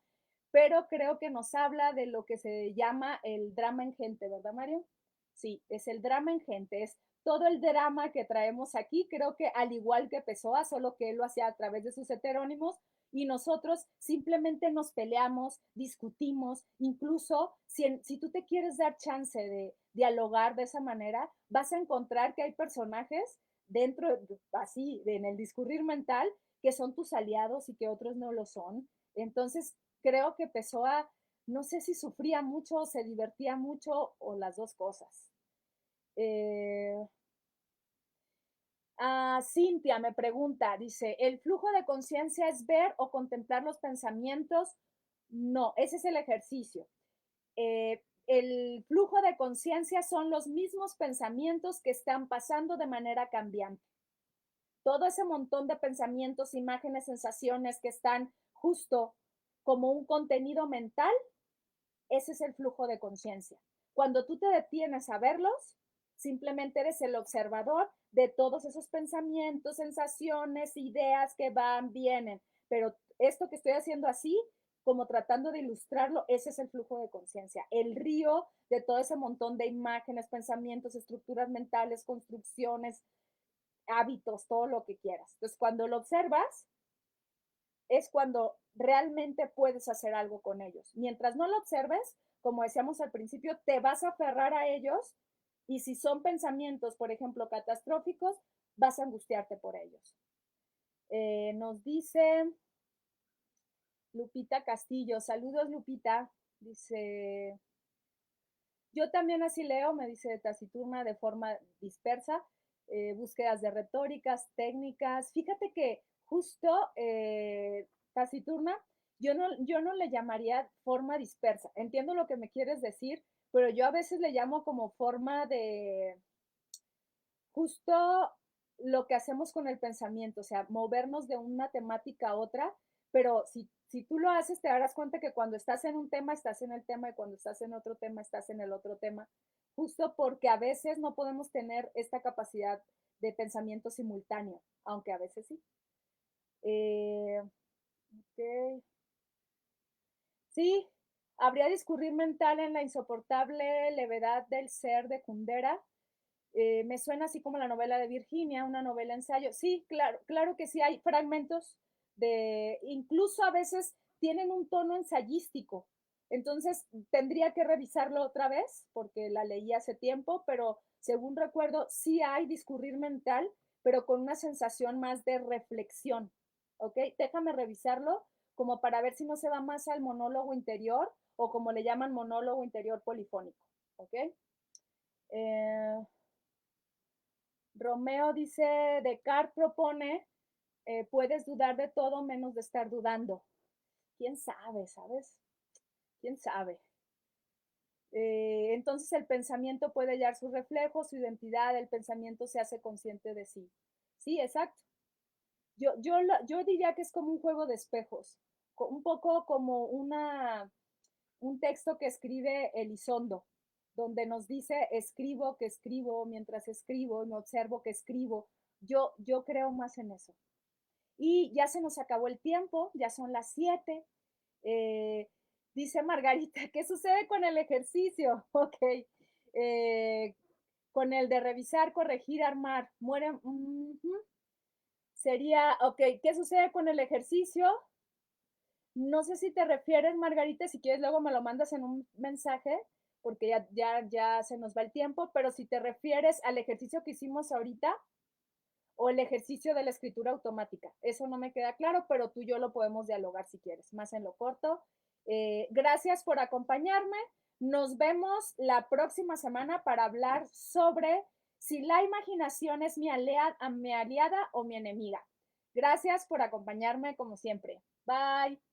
pero creo que nos habla de lo que se llama el drama en gente, ¿verdad, Mario? Sí, es el drama en gente, es todo el drama que traemos aquí, creo que al igual que Pessoa, solo que él lo hacía a través de sus heterónimos, y nosotros simplemente nos peleamos, discutimos, incluso si tú te quieres dar chance de dialogar de esa manera, vas a encontrar que hay personajes dentro, así, en el discurrir mental, que son tus aliados y que otros no lo son. Entonces, creo que Pessoa, no sé si sufría mucho, se divertía mucho o las dos cosas. Eh, Cintia me pregunta, dice, ¿el flujo de conciencia es ver o contemplar los pensamientos? No, ese es el ejercicio. El flujo de conciencia son los mismos pensamientos que están pasando de manera cambiante. Todo ese montón de pensamientos, imágenes, sensaciones que están justo como un contenido mental, ese es el flujo de conciencia. Cuando tú te detienes a verlos, simplemente eres el observador de todos esos pensamientos, sensaciones, ideas que van, vienen. Pero esto que estoy haciendo así, como tratando de ilustrarlo, ese es el flujo de conciencia, el río de todo ese montón de imágenes, pensamientos, estructuras mentales, construcciones, hábitos, todo lo que quieras. Entonces, cuando lo observas, es cuando realmente puedes hacer algo con ellos. Mientras no lo observes, como decíamos al principio, te vas a aferrar a ellos y si son pensamientos, por ejemplo, catastróficos, vas a angustiarte por ellos. Nos dice Lupita Castillo, saludos Lupita, dice, yo también así leo, me dice taciturna de forma dispersa, búsquedas de retóricas, técnicas. Fíjate que justo taciturna, yo no le llamaría forma dispersa. Entiendo lo que me quieres decir, pero yo a veces le llamo como forma de justo lo que hacemos con el pensamiento, o sea, movernos de una temática a otra, pero si tú lo haces, te darás cuenta que cuando estás en un tema, estás en el tema, y cuando estás en otro tema, estás en el otro tema, justo porque a veces no podemos tener esta capacidad de pensamiento simultáneo, aunque a veces sí. Ok. Sí, habría discurrir mental en la insoportable levedad del ser de Kundera. Me suena así como la novela de Virginia, una novela ensayo. Sí, claro, claro que sí, hay fragmentos incluso a veces tienen un tono ensayístico. Entonces tendría que revisarlo otra vez porque la leí hace tiempo, pero según recuerdo, sí hay discurrir mental, pero con una sensación más de reflexión. ¿Ok? Déjame revisarlo como para ver si no se va más al monólogo interior o como le llaman monólogo interior polifónico. ¿Ok? Eh, Romeo dice, Descartes propone, puedes dudar de todo menos de estar dudando. ¿Quién sabe, sabes? ¿Quién sabe? Entonces el pensamiento puede hallar su reflejo, su identidad, el pensamiento se hace consciente de sí. Sí, exacto. Yo diría que es como un juego de espejos, un poco como un texto que escribe Elizondo, donde nos dice, escribo que escribo, mientras escribo, me observo que escribo. Yo creo más en eso. Y ya se nos acabó el tiempo, ya son las 7. Eh, Dice Margarita, ¿qué sucede con el ejercicio? Ok. Eh, con el de revisar, corregir, armar. Muere. Sería, ok, ¿qué sucede con el ejercicio? No sé si te refieres, Margarita, si quieres luego me lo mandas en un mensaje, porque ya se nos va el tiempo, pero si te refieres al ejercicio que hicimos ahorita o el ejercicio de la escritura automática, eso no me queda claro, pero tú y yo lo podemos dialogar si quieres, más en lo corto. Gracias por acompañarme. Nos vemos la próxima semana para hablar sobre si la imaginación es mi aliada o mi enemiga. Gracias por acompañarme como siempre. Bye.